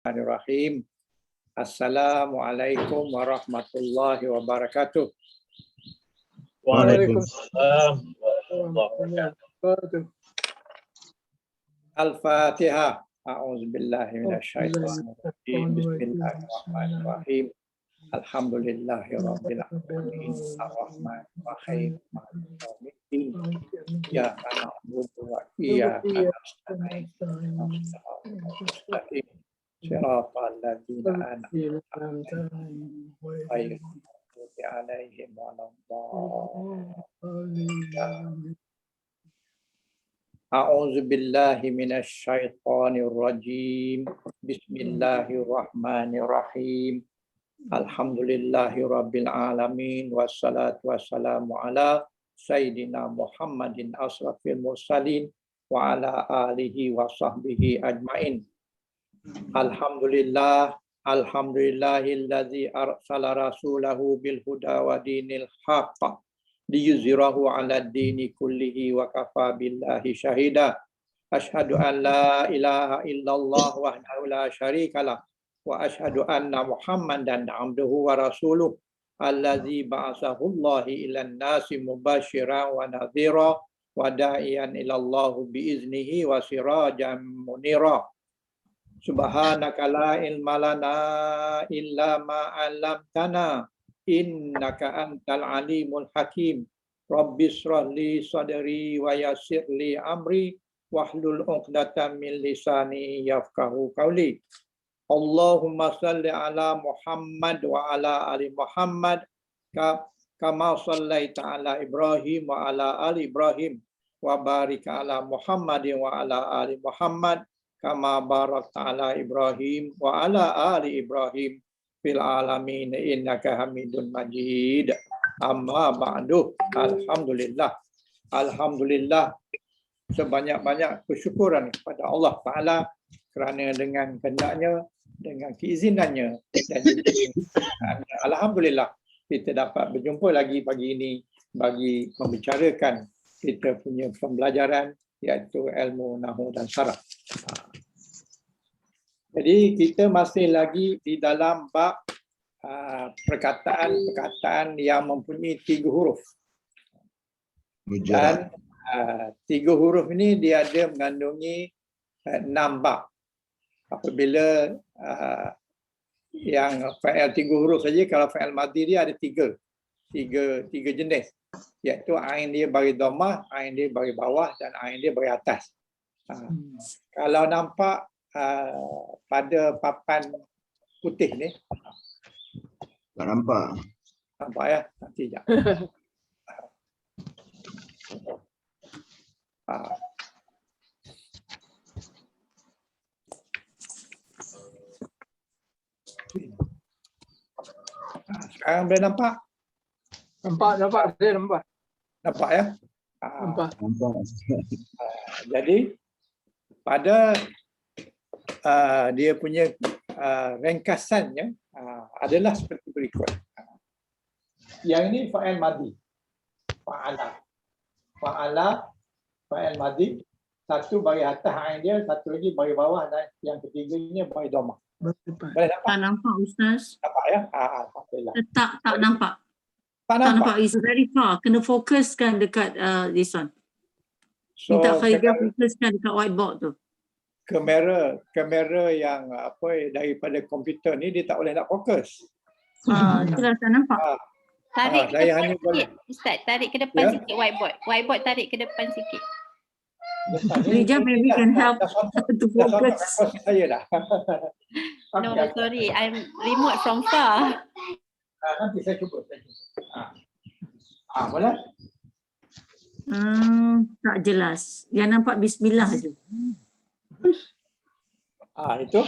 Bismillahirrahmanirrahim. Assalamualaikum warahmatullahi wabarakatuh. Waalaikumsalam warahmatullahi wabarakatuh. Al-Fatihah. A'udzubillahi minasyaitonir rajim. Bismillahirrahmanirrahim. Alhamdulillahirabbil alamin. Arrahmanirrahim. Maliki yaumiddin. Iyyaka na'budu wa iyyaka nasta'in. Shiratal ladzina an'amta 'alaihim ghairil maghdubi. A'udzu billahi minasy syaithanir rajim. Bismillahirrahmanirrahim. Alhamdulillahirabbil alamin wassalatu wassalamu ala sayyidina Muhammadin asrafil mursalin wa ala alihi wa sahbihi ajmain. Alhamdulillahilladzi arsala rasulahu bil huda wa dinil haqq liyuzhirahu 'alad dini kullihi wa kafa billahi syahida. Asyhadu an la ilaha illallah wahdahu la syarikalah wa asyhadu anna Muhammadan 'abduhu wa rasuluh allazi ba'atsahu Allahu ilan nasi mubasysyiran wa nadhira wa da'iyan ila Allah bi iznihi wa sirajan munira. Subhanaka la ilma lana illa ma 'allamtana innaka antal alimul hakim. Rabbis shrah li sadri wa yassir li amri wahlul 'uqdatam min lisani yafqahu qawli. Allahumma shalli ala Muhammad wa ala ali Muhammad kama shallaita ala Ibrahim wa ala ali Ibrahim wa barik ala Muhammadin wa ala ali Muhammad kama barakta ala Ibrahim wa ala ali Ibrahim fil alamin innaka Hamidun Majid. Amma ba'du. Alhamdulillah sebanyak-banyak kesyukuran kepada Allah Taala kerana dengan kehendaknya, dengan keizinannya dan alhamdulillah kita dapat berjumpa lagi pagi ini bagi membicarakan kita punya pembelajaran iaitu ilmu nahwu dan saraf. Jadi kita masih lagi di dalam bab perkataan yang mempunyai 3 huruf. Dan 3 huruf ini dia ada mengandungi 6 bab. Apabila yang fa'il 3 huruf saja, kalau fa'il madhi dia ada 3 jenis. Iaitu ain dia bagi dhammah, ain dia bagi bawah dan ain dia bagi atas. Kalau nampak pada papan putih ni, tak nampak. Nampak ya? Nanti sekejap. Sekarang boleh nampak? Nampak. Saya nampak. Nampak ya? Nampak. Jadi pada dia punya ringkasannya adalah seperti berikut. Yang ini fa'il madhi. Fa'ala fa'il madhi. Satu bagi atas ain dia, satu lagi bagi bawah dan yang ketiganya bagi dhammah. Boleh nampak? Tak nampak Ustaz. Nampak ya? Alhamdulillah. Tak nampak. Tak Tak nampak. nampak. It's very far. Kena fokuskan dekat this one. So, Minta Khaidah fokuskan dekat whiteboard tu. kamera yang daripada komputer ni dia tak boleh nak fokus. Itulah tak nampak. Tarik ke saya depan hanya boleh. sikit, Ustaz. Tarik ke depan Ya. sikit whiteboard. Whiteboard tarik ke depan sikit. Rijal maybe can help to focus. Saya dah. No, Okey, sorry. I'm remote from far. nanti saya cuba. Boleh? Tak jelas. Yang nampak bismillah je. Itu.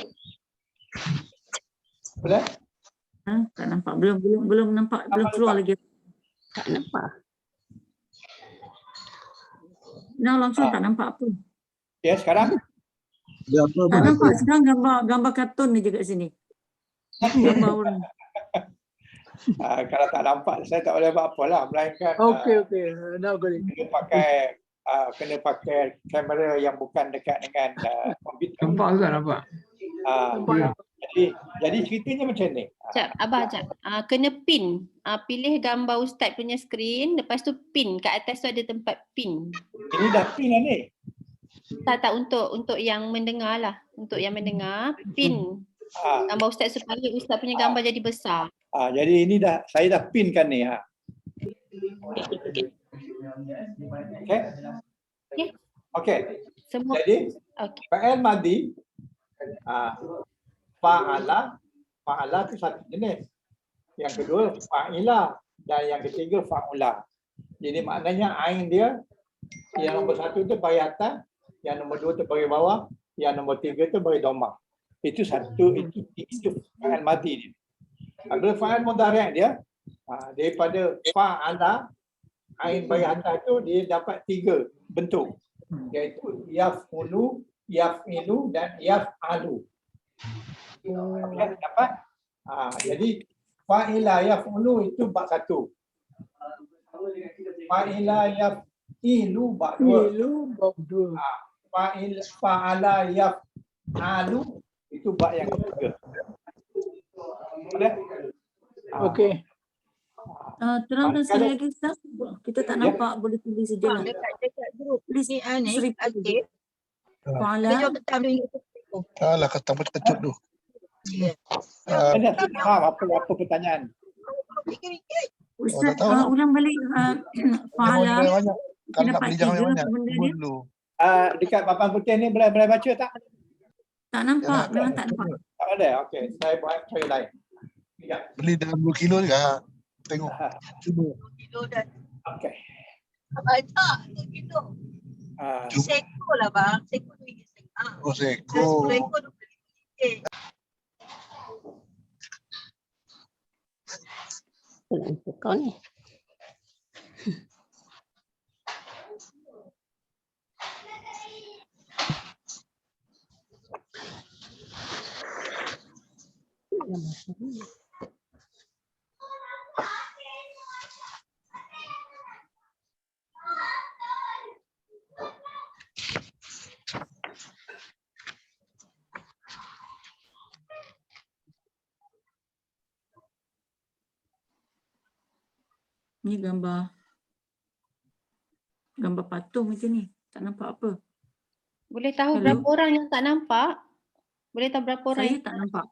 Boleh? Tak nampak. Belum nampak. Belum keluar lagi. Tak nampak. No, langsung tak nampak apa. Ya, sekarang? Dia apa Tak nampak. Sekarang gambar kartun je kat sini. Gambar orang. Kalau tak nampak, saya tak boleh buat apa lah. Melainkan Okey. Nak boleh. kena pakai kamera yang bukan dekat dengan komputer. Nampak Ustaz, nampak. Nampak. Jadi ceritanya macam ni. Jap, Abah jap. Kena pin. Pilih gambar Ustaz punya skrin, lepas tu pin. Kat atas tu ada tempat pin. Ini dah pin lah ni. Tak untuk yang mendengar lah. Untuk yang mendengar, pin Ah, gambar Ustaz supaya Ustaz punya gambar jadi besar. jadi ini saya dah pinkan ni. Okey. Okey. Okey. Semua Jadi okey. fa'il madi fa'ala tu satu jenis. Yang kedua fa'ila dan yang ketiga fa'ula. Jadi maknanya ain dia yang nombor satu tu bagi atas, yang nombor dua tu bagi bawah, yang nombor tiga tu bagi dhammah. Itu fa'il madi dia. Kalau fa'il mudhari' dia daripada fa'ala ain bagi atas tu dia dapat 3 bentuk, iaitu yaf'ulu, yaf'ilu dan yaf'alu. Dapat? Jadi fa'ila yaf'ulu itu bab 1. Fa'ila yaf'ilu bab 2. Ilu bab 2. Fa'ala yaf'alu itu bab yang ketiga. Boleh? Okey. Terangkan sekali lagi Ustaz. Kita tak nampak, boleh tulis saja lah. Dekat grup Please, ni ni repeat. aktif. Dia Fa'ala. jual ketam dia. Alah kata pecut tu. Apa pertanyaan? Ustaz, tak tahu lah. ulang balik fa'ala. Banyak. Kita Kalau nak dapat beli jangan 3 banyak. benda Tunggu dia. dulu. Dekat papan putih ni boleh baca tak? Tak nampak, memang tak nampak. Tak ada. Okey, saya buat cara lain. Sekejap. Beli dalam 2 kilo juga. Tengok. Cuba. Kilo dan Okey. banyak gitu. Seko lah bang. Seko RM2. Oh, seko. 10 ekor RM25. Kau ni. Ni gambar patung macam ni. Tak nampak apa. Boleh tahu Hello? berapa orang yang tak nampak? Boleh tahu berapa orang Saya yang tak nampak.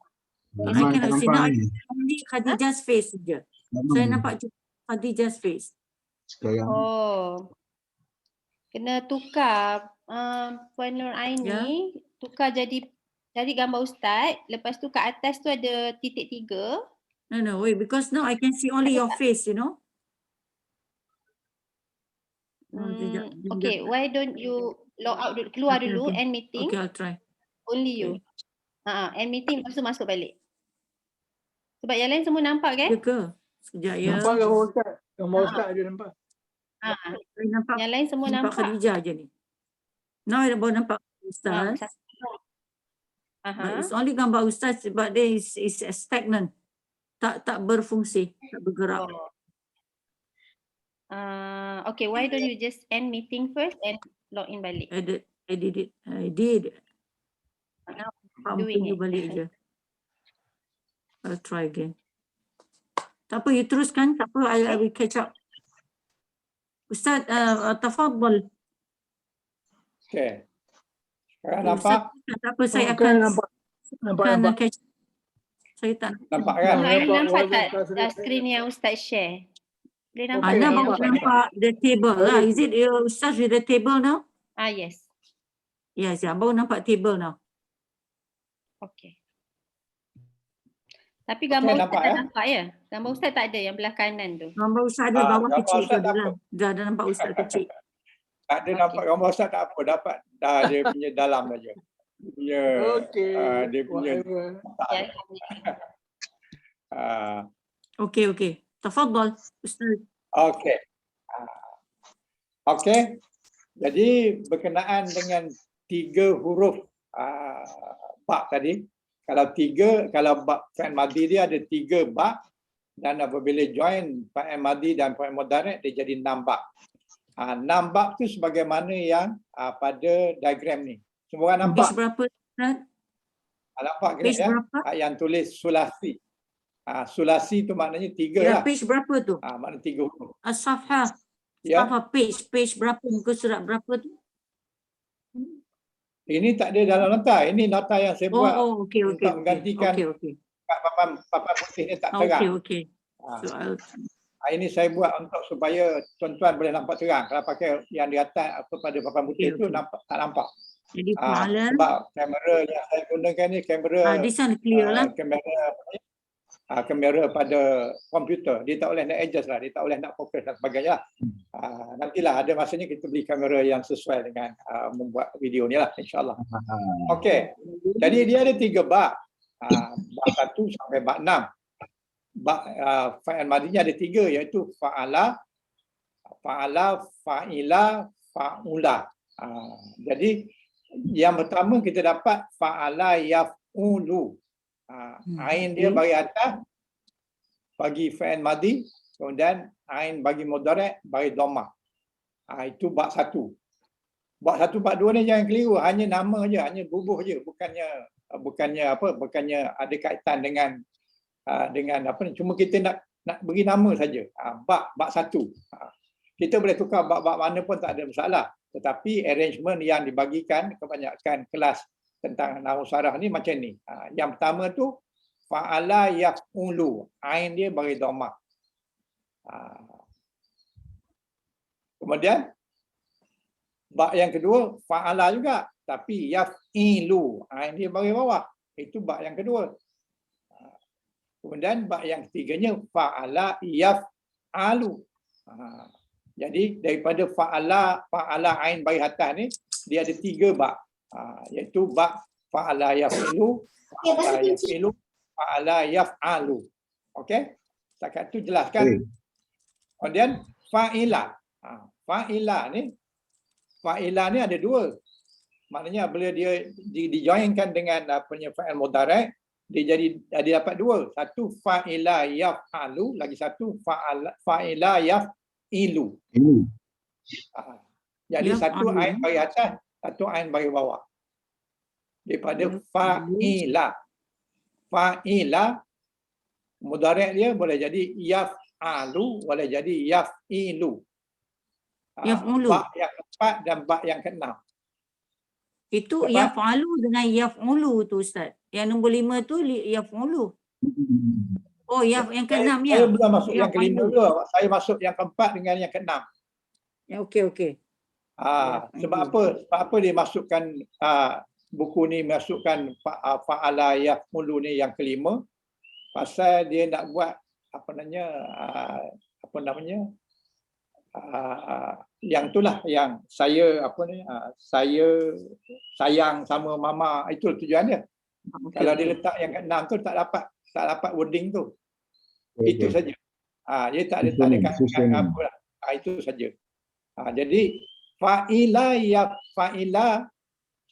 Memang I tak cannot see. nampak Now ni. only Khadijah's face saja. Saya nampak cuma Khadijah's face. Sekarang kena tukar Puan Nur Ain Ya. ni, tukar jadi gambar Ustaz, lepas tu kat atas tu ada titik 3. No, wait, because now I can see only your face, you know. Okay, why don't you log out dulu, keluar Okay, dulu, okay. end meeting, Okay, I'll try. only you. End meeting lepas tu masuk balik. Sebab yang lain semua nampak kan? Ya ke? Sekejap ya. Nampak gambar Ustaz. Gambar Ustaz ada nampak. Saya nampak, Yang lain semua nampak. Khadijah je ni. Now I baru nampak Ustaz. But it's only gambar Ustaz, but there is stagnant. Tak berfungsi, tak bergerak. Okay, why don't you just end meeting first and log in balik? I did. Now Mungkin you balik je. I'll try again. Tak apa, you teruskan. Tak apa, I will catch up. Ustaz, tafadhal. Okey. Sekarang nampak? Tak apa, saya Okey, akan nampak. catch. Saya tak Nampak kan? Nampak tak skrin yang Ustaz share? Boleh nampak? Okey, Ana nampak. baru nampak the table lah. Is it Ustaz with the table now? Yes. Yes, baru nampak table now. Okay. Tapi gambar Ustaz nampak, tak nampak ya? Gambar Ustaz tak ada yang belah kanan tu. Gambar Ustaz ada bawah gambar kecil Ustaz tu tak dalam. Dah ada nampak Ustaz kecil. Tak ada nampak gambar Ustaz tak apa. Dapat dah dia punya dalam saja. Dia Okey. dia punya Whatever. Okey. Tafadhal Ustaz. okey. Okey. Jadi berkenaan dengan 3 huruf bab tadi. Kalau bab fi'il madhi dia ada 3 bab, dan apabila join fi'il madhi dan fi'il mudhari' dia jadi 6 bab. 6 bab tu sebagaimana yang pada diagram ni. Semua orang nampak? Page berapa Ustaz? Nampak ke Page ya? berapa? Yang tulis sulasi. Sulasi tu maknanya 3 Ya, lah. page berapa tu? Maknanya 3 huruf. As-Safha. Ya. Safha page berapa? Muka surat berapa tu? Ini tak ada dalam nota. Ini nota yang saya buat Okey. untuk menggantikan Okey. papan putih ni tak Okey, terang. okey. Ah, Soal Ini saya buat untuk supaya tuan-tuan boleh nampak terang. Kalau pakai yang di atas pada papan putih Okey, tu okey. tak nampak. jadi fa'ala. Sebab kamera yang saya gunakan ni kamera This one clear lah. kamera pada komputer. Dia tak boleh nak adjust lah. Dia tak boleh nak fokus dan sebagainya lah. Nantilah ada masanya kita beli kamera yang sesuai dengan membuat video ni lah, insyaAllah. Okey. Jadi dia ada 3 bab. Bab 1 sampai bab 6. Bab fa'il madinya ada 3, iaitu fa'ala, fa'ila, fa'ula. Jadi yang pertama kita dapat fa'ala yaf'ulu. Ain dia bagi atas bagi fa'il madi, kemudian ain bagi mudhari' bagi dhammah. Itu bab 1. Bab 1 bab 2 ni jangan keliru, hanya nama je, hanya bubuh je, bukannya ada kaitan dengan apa ni, cuma kita nak beri nama saja. Bab 1. Kita boleh tukar bab mana pun tak ada masalah. Tetapi arrangement yang dibagikan kebanyakan kelas tentang nahwu sarah ni macam ni. Yang pertama tu fa'ala yaf'ulu. Ain dia bagi dhammah. Kemudian bab yang kedua fa'ala juga, tapi yaf'ilu. Ain dia bagi bawah. Itu bab yang kedua. Kemudian bab yang ketiganya fa'ala yaf'alu. Jadi daripada fa'ala ain bagi atas ni dia ada 3 bab. Iaitu bab fa'ala yaf'ilu, fa'ala yaf'alu. Okey? Setakat tu jelaskan. Kemudian fa'ila. Fa'ila ni ada 2. Maknanya bila dia dijoinkan dengan fa'il mudhari', dia dapat 2. Satu fa'ila yaf'alu, lagi satu fa'ila yaf'ilu. Jadi satu ain bagi atas, satu ain bagi bawah. Daripada fa'ila. Fa'ila mudhari' dia boleh jadi yaf'alu, boleh jadi yaf'ilu. Yaf'ulu. Bab yang keempat dan bab yang keenam. Itu yaf'alu dengan yaf'ulu tu Ustaz. Yang nombor 5 tu yaf'ulu. Oh, yang ke-6 ya. Saya belum masuk yang kelima dulu. Saya masuk yang keempat dengan yang keenam. Ya, okey. Sebab apa dia masukkan buku ni masukkan fa'ala yaf'ulu ni yang kelima? Pasal dia nak buat yang itulah yang saya saya sayang sama mama, itu tujuan dia. Kalau dia letak yang ke-6 tu tak dapat wording tu. Itu saja. Dia tak ada kaitan apa lah. Itu saja. Jadi fa'ila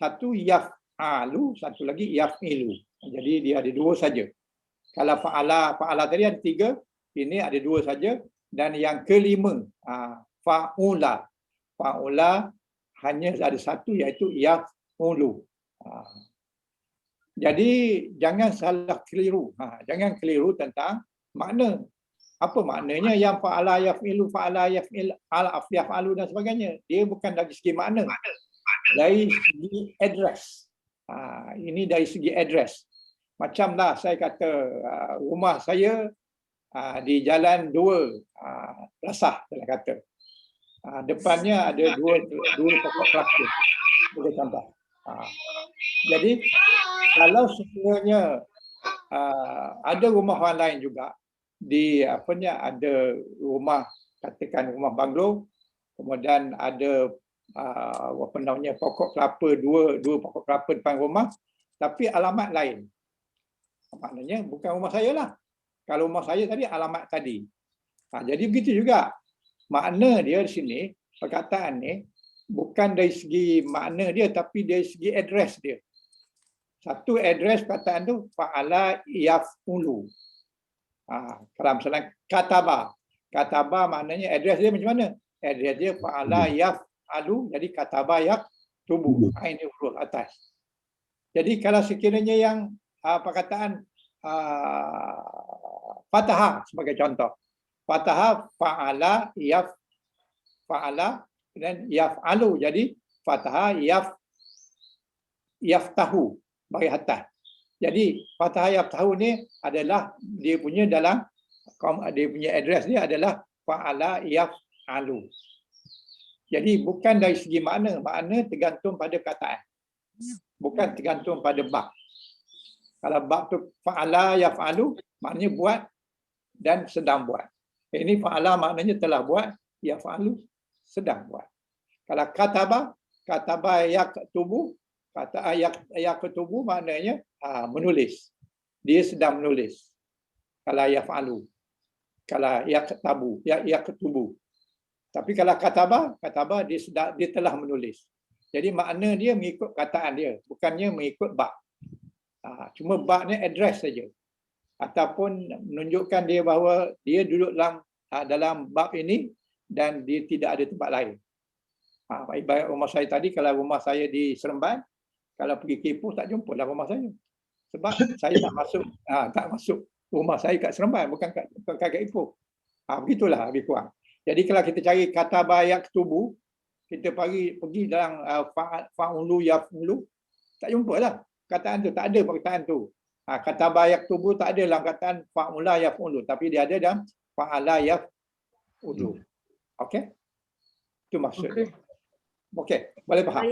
satu yaf'alu, satu lagi yaf'ilu. Jadi dia ada 2 saja. Kalau fa'ala tadi ada 3, ini ada 2 saja. Dan yang kelima fa'ula. Fa'ula hanya ada 1, iaitu yaf'ulu. Jadi jangan salah keliru. Jangan keliru tentang makna. Apa maknanya yang fa'ala yaf'ilu, fa'ala yaf'alu dan sebagainya. Dia bukan dari segi makna. Dari segi address. Ini dari segi address. Macamlah saya kata rumah saya di jalan 2 Rasah, saya kata. Depannya ada dua pokok kelapa. Boleh tambah. Jadi kalau sekiranya ada rumah orang lain juga di ada rumah, katakan rumah banglo, kemudian ada pokok kelapa, dua pokok kelapa depan rumah, tapi alamat lain. Maknanya bukan rumah saya lah. Kalau rumah saya tadi alamat tadi. Jadi begitu juga. Makna dia di sini, perkataan ni bukan dari segi makna dia, tapi dari segi address dia. Satu address perkataan tu fa'ala yaf'ulu. Kalau misalnya kataba. Kataba maknanya address dia macam mana? Address dia fa'ala yaf'alu, jadi kataba yaktubu. Ini huruf atas. Jadi kalau sekiranya yang perkataan Fataha sebagai contoh. Fataha fa'ala fa'ala dan yaf'alu. Jadi Fataha yaftahu bagi atas. Jadi Fataha yaftahu ni adalah dia punya address dia adalah fa'ala yaf'alu. Jadi bukan dari segi makna tergantung pada kataan. Bukan tergantung pada bab. Kalau bab tu fa'ala yaf'alu, maknanya buat dan sedang buat. Ini fa'ala maknanya telah buat, yaf'alu sedang buat. Kalau kataba yaktubu, kata yaktubu maknanya menulis. Dia sedang menulis. Kalau yaf'alu. Kalau yaktubu. Tapi kalau kataba dia telah menulis. Jadi makna dia mengikut kataan dia, bukannya mengikut bab. Cuma bab ni address saja. Ataupun menunjukkan dia bahawa dia duduk dalam bab ini dan dia tidak ada tempat lain. Ibarat rumah saya tadi, kalau rumah saya di Seremban, kalau pergi ke Ipoh tak jumpa lah rumah saya. Sebab saya tak masuk rumah saya kat Seremban, bukan kat Ipoh. Begitulah lebih kurang. Jadi kalau kita cari kata bayak tubuh, kita pergi dalam fa'ulu yaf'ulu, tak jumpa lah kataan tu, tak ada perkataan tu. Kata bayak tubuh tak ada dalam kataan fa'ula yaf'ulu, tapi dia ada dalam fa'ala yaf'ulu. Okey? Itu maksudnya. Okey, boleh faham?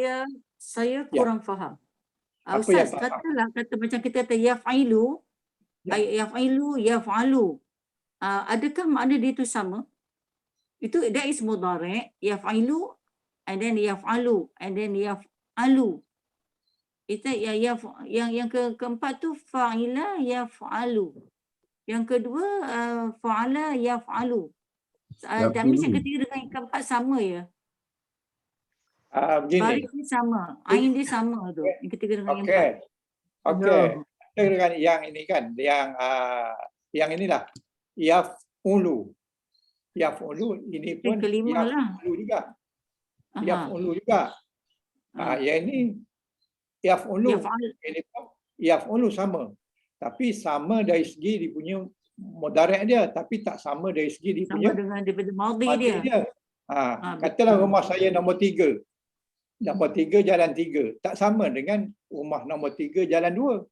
Saya kurang faham. Apa Ustaz, yang faham? katalah macam kita kata yaf'ilu, yaf'alu. Adakah makna dia itu sama? Itu that is mudhari', yaf'ilu and then yaf'alu and then yaf'alu. Itu yang keempat tu fa'ila yaf'alu. Yang kedua fa'ala yaf'alu. Dan macam ketiga dengan yang keempat sama ya. Begini. Baris dia sama, ain dia sama tu. Yang ketiga dengan yang empat. Okey. Dengan yang ini kan, yang inilah yaf'ulu. Yaf'ulu ini pun kelima lah. yaf'ulu juga. Yaf'ulu juga. Yang ini yaf'ulu. Ini pun yaf'ulu sama. Tapi sama dari segi dia punya mudhari' dia, tapi tak sama dari segi dia punya sama dengan daripada madhi dia. Katalah rumah saya nombor 3. Nombor 3 jalan 3. Tak sama dengan rumah nombor 3 jalan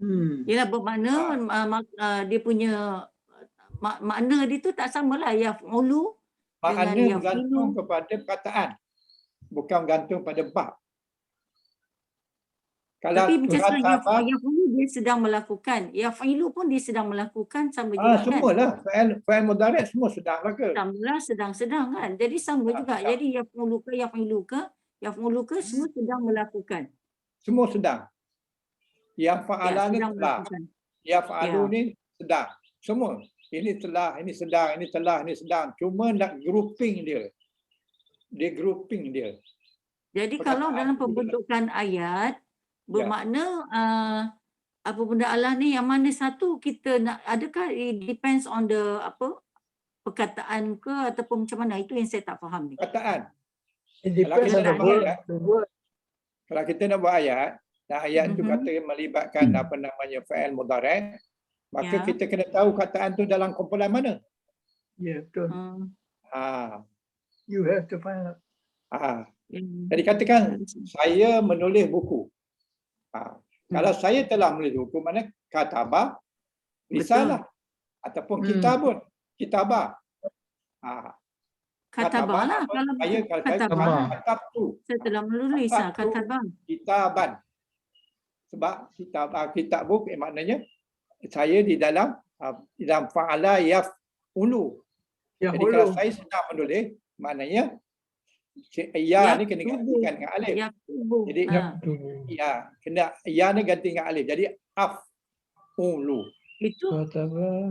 2. Yalah, bermakna dia punya makna dia tu tak samalah yaf'ulu Makna dengan bergantung kepada perkataan. Bukan bergantung pada bab. Kalau tapi macam sekarang yaf'ulu dia sedang melakukan, yaf'ilu pun dia sedang melakukan, sama juga kan. Semualah fa'il mudhari' semua sedang ke? Sedang kan. Jadi sama juga. Jadi yaf'ulu ke yaf'ilu ke semua sedang melakukan. Semua sedang. Yang fa'ala ni telah. Yang fa'alu ni sedang. Semua. Ini telah, ini sedang, ini telah, ini sedang. Cuma nak grouping dia. Dia grouping dia. Jadi kalau dalam pembentukan ayat bermakna apa benda Allah ni yang mana satu kita nak, adakah it depends on the perkataan ke ataupun macam mana? Itu yang saya tak faham ni. Perkataan. It depends on the word. Kalau kita nak buat ayat, dan ayat tu kata melibatkan fa'il mudhari', maka kita kena tahu kataan tu dalam kumpulan mana. Ya, betul. You have to find out. Jadi katakan saya menulis buku. Kalau saya telah menulis buku, mana kataba, risalah ataupun kitabah. Katabah lah. Kalau katab tu. Saya telah menulis katabah. Kitaban. Sebab kitab buku maknanya saya di dalam fa'ala yaf'ulu. Jadi kalau saya sedang menulis, maknanya ni kena gantikan dengan alif. Jadi kena ni ganti dengan alif. Jadi af'ulu. Itu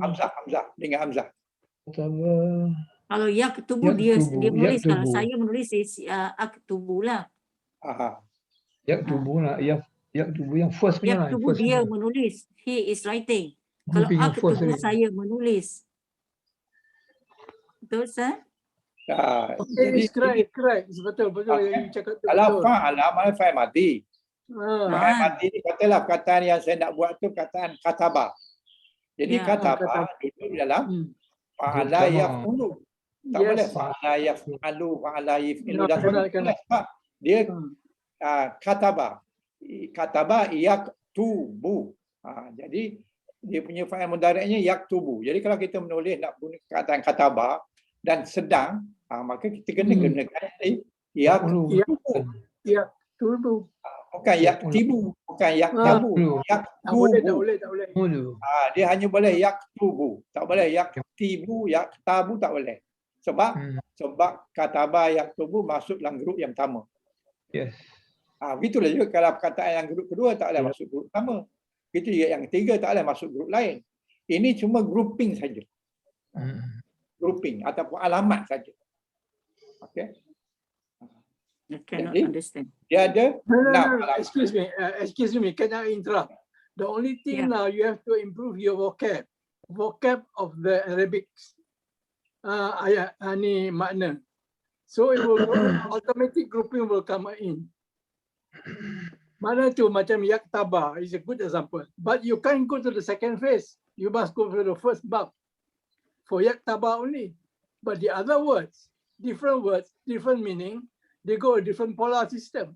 hamzah dengan hamzah. Kalau yaktubu dia menulis, kalau saya menulis aktubu lah. Yaktubu lah, yaktubu yang first punya lah. Yaktubu dia menulis, he is writing. Kalau aktubu saya menulis. Betul Ustaz? Jadi correct. Betul yang you cakap tu. Kalau fa'ala mana fa'il madi. Fa'al madi ni katalah perkataan yang saya nak buat tu perkataan kataba. Jadi Ya, kataba duduk dalam fa'ala Betul. yaf'ulu. Tak boleh Yes. fa'ala yaf'alu, fa'ala yaf'ilu. No, Dan kena. sebab dia kataba. Kataba yaktubu. Jadi dia punya fa'il mudhari'nya yaktubu. Jadi kalau kita menulis nak guna perkataan kataba dan sedang, maka kita kena gunakan yaktubu. Ya, tubuh. Bukan yaktibu, bukan yaktabu. Tak boleh, tak Yaktubu. boleh, tak boleh. Mulu. Dia hanya boleh yaktubu. Tak boleh yaktibu, yaktabu tak boleh. Sebab kataba yaktubu masuk dalam grup yang pertama. Yes. Begitulah juga kalau perkataan yang grup kedua tak boleh masuk grup pertama. Begitu juga yang ketiga tak boleh masuk grup lain. Ini cuma grouping saja. Grouping ataupun alamat saja. Okey. I cannot Jadi, understand. Dia ada No, 6 alamat. excuse me, can I interrupt? The only thing now you have to improve your vocab of the Arabic ayat ni makna. So it will automatic grouping will come in. Mana tu macam yaktaba is a good example. But you can't go to the second phase. You must go to the first bab for yaktaba only. But the other words, different meaning, they go a different polar system.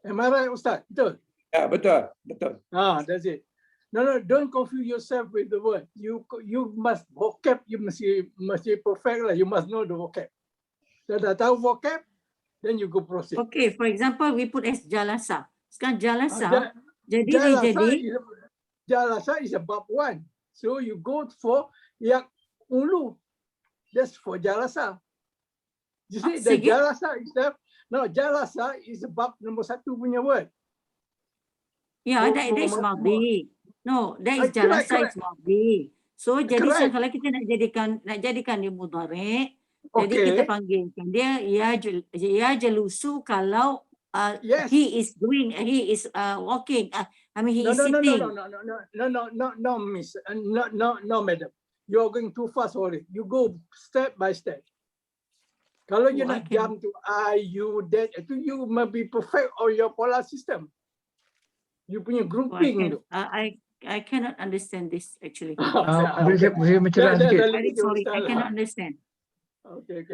Am I right, Ustaz? Betul? Ya, betul, betul. That's it. No, don't confuse yourself with the word. You must vocab, you must perfect lah. You must know the vocab. Dah tahu vocab, then you go proceed. Okay, for example, we put as jalasa. Sekarang jalasa, jadi dia jadi Jalasa is a bab 1. So you go for yakulu. That's for jalasa. You see, the Sige. jalasa is a bab nombor 1 punya word. ya, Oh, that is oh, madhi. No, that is Correct, jalasa correct. is madhi. So jadi Correct. kalau kita nak jadikan dia mudhari', jadi Okay. kita panggilkan dia ya jalusu kalau Yes. he is walking. I mean he is sitting. No, miss. No, madam. You're going too fast already. You go step by step. Kalau you nak Okay. jump to I, you, that, itu you must be perfect on your polar system. You punya grouping tu. I cannot understand this actually. Boleh mencerah sikit. Very sorry, I cannot understand. Okay.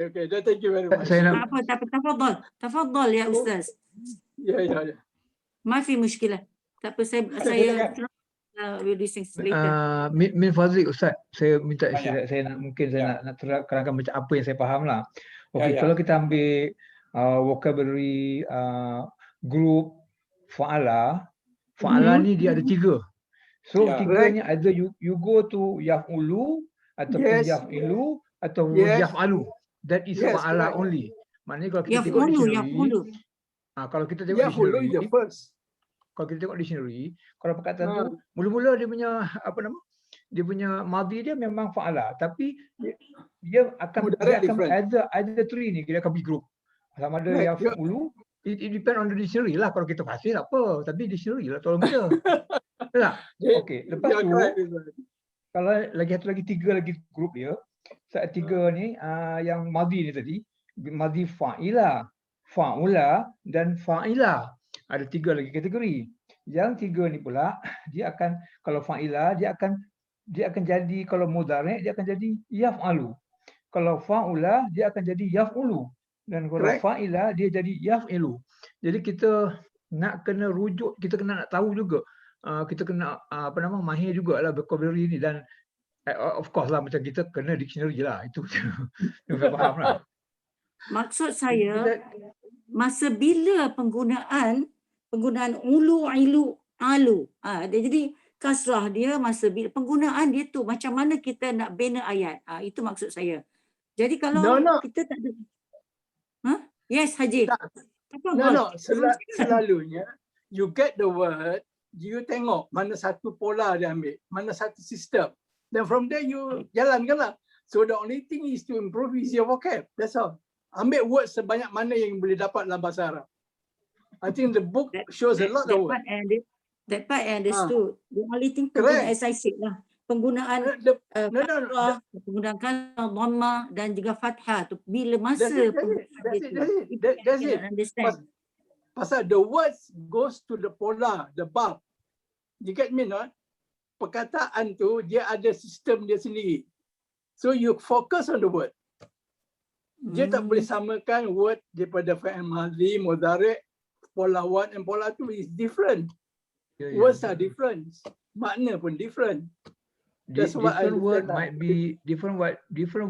Thank you very much. Saya Tak apa, tafadhal ya Ustaz. Ya. ما في مشكلة. Tak apa, saya will do things later. Min Fazlik Ustaz, saya minta Ya. saya nak terangkan macam apa yang saya faham lah. Okey, Ya. kalau kita ambil vocabulary group fa'ala ni dia ada 3. So Ya. tiganya either you go to yaf'ulu ataupun Yes. yaf'ilu atau Yes. yaf'alu. That is Yes, fa'ala correct. only. Maknanya kalau kita tengok Yaf'ulu, dictionary, yaf'ulu. kalau kita tengok Yakulu is the dictionary, first. kalau kita tengok dictionary, kalau perkataan tu mula-mula dia punya dia punya madhi dia memang fa'ala, tapi dia akan Different. ada 3 ni, dia akan be group. Sama ada Right, yaf'ulu, it depend on the dictionary lah. Kalau kita fasih apa, tapi dictionary lah tolong kita. Tak? Okey, lepas Yeah, tu correct. kalau lagi 3 lagi grup dia. Saat 3 ni yang madhi ni tadi, madhi fa'ila, fa'ula dan fa'ila. Ada 3 lagi kategori. Yang 3 ni pula dia akan, kalau fa'ila dia akan jadi, kalau mudhari' dia akan jadi yaf'alu. Kalau fa'ula dia akan jadi yaf'ulu. Dan kalau Correct. fa'ila dia jadi yaf'ilu. Jadi kita nak kena rujuk, kita kena nak tahu juga. Kita kena mahir jugalah vocabulary ni, dan of course lah macam kita kena dictionary je lah. Itu yang saya faham lah. Maksud saya, masa bila penggunaan ulu, ilu, alu. Jadi kasrah dia masa bila penggunaan dia tu macam mana kita nak bina ayat. Itu maksud saya. Jadi kalau No. kita tak ada Yes, Haji. No. Selalunya you get the word, you tengok mana satu pola dia ambil, mana satu sistem. Then from there you jalankan lah. So the only thing is to improve is your vocab. That's all. Ambil word sebanyak mana yang boleh dapat dalam bahasa Arab. I think the book shows a lot of words. That part I understood. The only thing Correct. as I said lah, penggunaan fathah, penggunaan kalam, dhamma dan juga fathah tu bila masa That's it. Pasal the words goes to the polar, the verb. You get me not? Perkataan tu dia ada sistem dia sendiri. So you focus on the word. Dia tak boleh samakan word daripada fa'il madhi, mudhari', pola 1 and pola 2 is different. Words are different. Makna pun different. That's what I Different word understand. might be different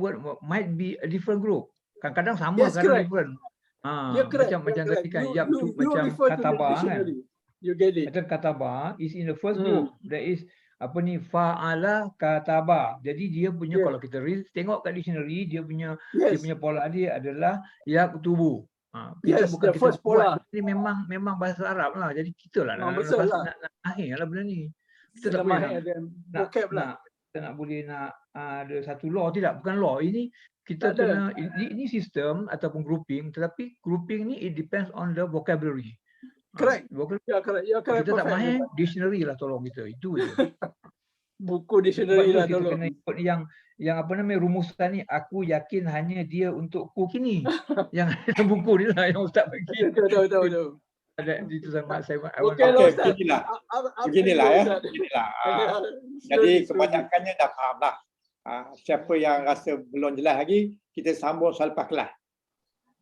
word might be a different group. Kadang-kadang sama, Yes, kadang correct. different. Yeah, correct. Macam correct. tadi kan, You, yap you, tu you macam refer to the katabah kan. dictionary. You get it. Macam katabah is in the first group. There is apa ni, fa'ala kataba. Jadi dia punya, Yes. kalau kita tengok kat dictionary, dia punya Yes. pola dia adalah yaktubu. Kita Yes, bukan the kita first pola. buat. Ini memang bahasa Arab lah. Jadi kita lah Betul lah. nak akhir lah benda ni. Kita Kena tak boleh mahir dan vocab lah. kita boleh nak ada satu law, tidak, bukan law. Ini kita Tak kena ada. ini sistem ataupun grouping, tetapi grouping ni it depends on the vocabulary. Correct. Vocabulary. Ya, correct. Ya, correct. Kita tak Perfect. mahir, dictionary lah tolong kita. Itu je. Buku Sebab dictionary tu lah kita tolong. kena ikut yang apa namanya, rumusan ni. Aku yakin hanya dia untukku kini. Yang buku ni lah yang Ustaz bagi. Betul. Ada itu sama saya. Okey lah, Okey, Ustaz. beginilah. Apa Beginilah dia, ya. Ustaz? Beginilah. Slowly. Jadi kebanyakannya dah faham lah. Siapa yang rasa belum jelas lagi, kita sambung soal lepas kelas.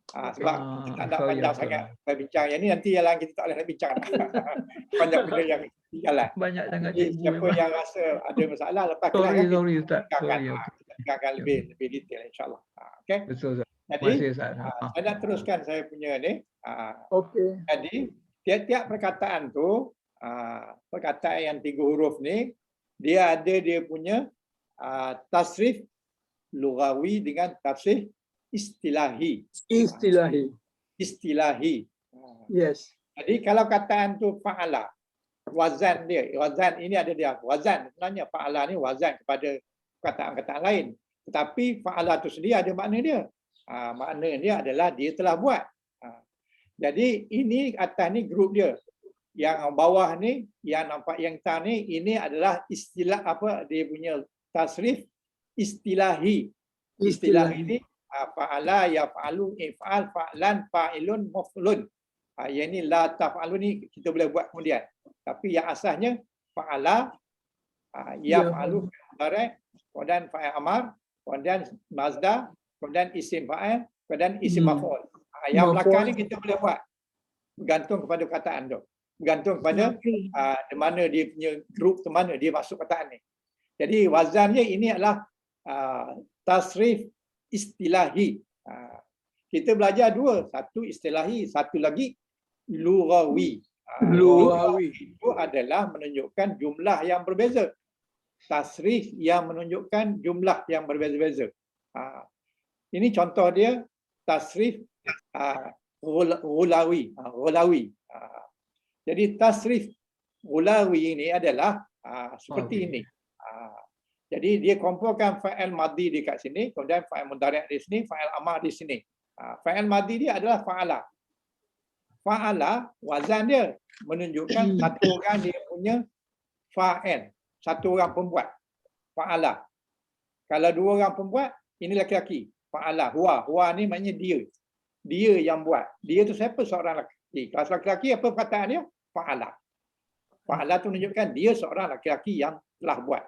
Sebab kita tak nak panjang sangat berbincang. Yang ni nanti yang lain kita tak boleh nak bincang. Banyak benda yang jalan. Banyak sangat Jadi cikgu. siapa yang rasa ada masalah lepas kelas Sorry kan, Ustaz. kita Sorry. dengarkan lebih detail insyaAllah. Okey. Betul Ustaz. Jadi Terima kasih Ustaz. saya nak teruskan saya punya ni. Okey. Jadi tiap-tiap perkataan tu, perkataan yang 3 huruf ni, dia ada dia punya tasrif lughawi dengan tasrif istilahi. Istilahi. Yes. Jadi kalau kataan tu fa'ala, wazan dia, wazan ini ada dia. Wazan sebenarnya fa'ala ni wazan kepada perkataan-perkataan lain. Tetapi fa'ala tu sendiri ada makna dia. Makna dia adalah dia telah buat. Jadi ini atas ni grup dia. Yang bawah ni, yang nampak yang tan ni, ini adalah istilah apa dia punya tasrif istilahi. Istilah ini fa'ala, yaf'alu, if'al, fa'lan, fa'ilun, maf'ulun. Yang ni la taf'alu ni kita boleh buat kemudian. Tapi yang asasnya fa'ala, yaf'alu, mudhari', kemudian fa'il amar, kemudian mazda, kemudian isim fa'il, kemudian isim maf'ul. Yang belakang ni kita boleh buat. Bergantung kepada perkataan tu. Bergantung kepada di mana dia punya grup, di mana dia masuk perkataan ni. Jadi wazannya ini adalah tasrif istilahi. Kita belajar dua, satu istilahi, satu lagi lughawi. Lughawi itu adalah menunjukkan jumlah yang berbeza. Tasrif yang menunjukkan jumlah yang berbeza-beza. Ini contoh dia tasrif ghulawi. Jadi tasrif ghulawi ini adalah seperti ini. Jadi dia kumpulkan fa'il madhi di kat sini, kemudian fa'il mudhari' di sini, fa'il amar di sini. Fa'il madhi dia adalah fa'ala. Fa'ala wazan dia menunjukkan satu orang dia punya fa'il, satu orang pembuat. Fa'ala. Kalau 2 orang pembuat, ini laki-laki. Fa'ala, huwa ni maknanya dia. Dia yang buat. Dia tu siapa? Seorang laki-laki. Kalau laki-laki apa perkataan dia? Fa'ala. Fa'ala tu menunjukkan dia seorang laki-laki yang telah buat.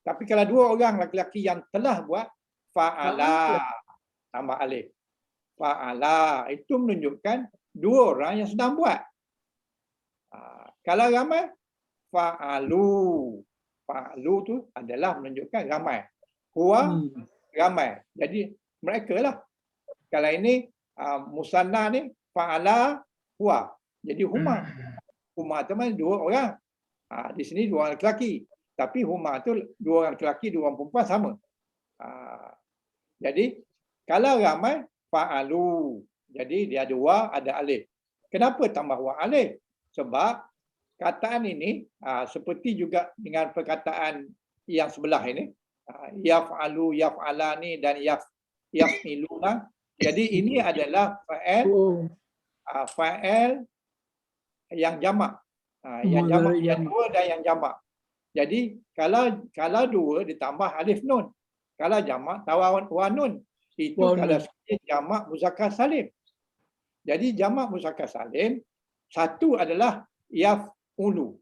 Tapi kalau 2 orang laki-laki yang telah buat, fa'ala tambah alif. Fa'ala itu menunjukkan 2 orang yang sedang buat. Kalau ramai, fa'alu. Fa'alu tu adalah menunjukkan ramai. Huwa ramai. Jadi mereka lah. Kalau ini musanna ni fa'ala huwa. Jadi huma. Huma tu mana 2 orang. Di sini 2 orang lelaki. Tapi huma tu 2 orang lelaki, 2 orang perempuan sama. Jadi kalau ramai fa'alu. Jadi dia ada wa, ada alif. Kenapa tambah wa alif? Sebab kataan ini seperti juga dengan perkataan yang sebelah ini. Yaf'alu, yaf'alani dan yaf'iluna. Jadi ini adalah fa'il yang jamak. Yang jamak yang 2 dan yang jamak. Jadi kalau 2 ditambah alif nun. Kalau jamak tawa wa nun. Itu kalau jamak muzakkar salim. Jadi jamak muzakkar salim satu adalah yaf'ulu.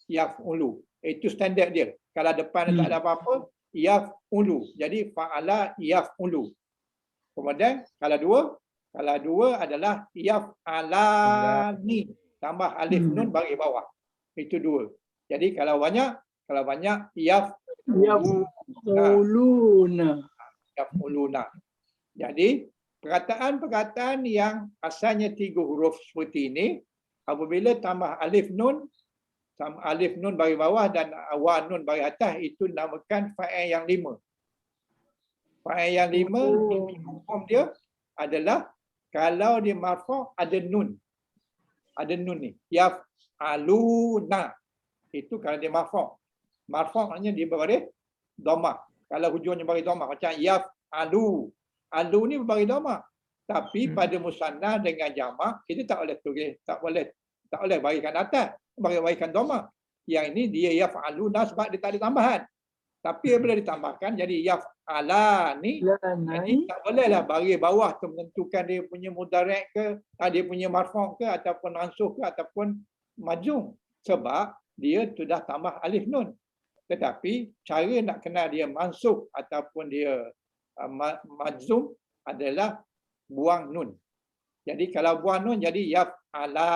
Yaf'ulu. Itu standard dia. Kalau depan tak ada apa-apa, yaf'ulu. Jadi fa'ala yaf'ulu. Kemudian kalau dua adalah yaf'alani. Tambah alif nun bagi bawah. Itu dua. Jadi kalau banyak Yaf'uluna. yaf'uluna. Jadi perkataan-perkataan yang asalnya 3 huruf seperti ini, apabila tambah alif nun bagi bawah dan wa nun bagi atas, itu namakan fa'il yang 5. Fa'il yang 5 hukum dia adalah kalau dia marfu' ada nun. Ada nun ni. Yaf'aluna. Itu kalau dia marfu'. Marfu' maknanya dia bagi dhammah. Kalau hujungnya bagi dhammah macam yaf'alu. Alu ni bagi dhammah. Tapi pada musanna dengan jamak kita tak boleh tulis, tak boleh bagikan atas, bagikan dhammah. Yang ini dia yaf'aluna sebab dia tak ada tambahan. Tapi bila ditambahkan jadi yaf'alani, jadi tak bolehlah bagi bawah tu menentukan dia punya mudhari' ke, dia punya marfu' ke ataupun mansukh ke ataupun majzum, sebab dia sudah tambah alif nun. Tetapi cara nak kenal dia mansukh ataupun dia majzum adalah buang nun. Jadi kalau buang nun jadi yaf'ala.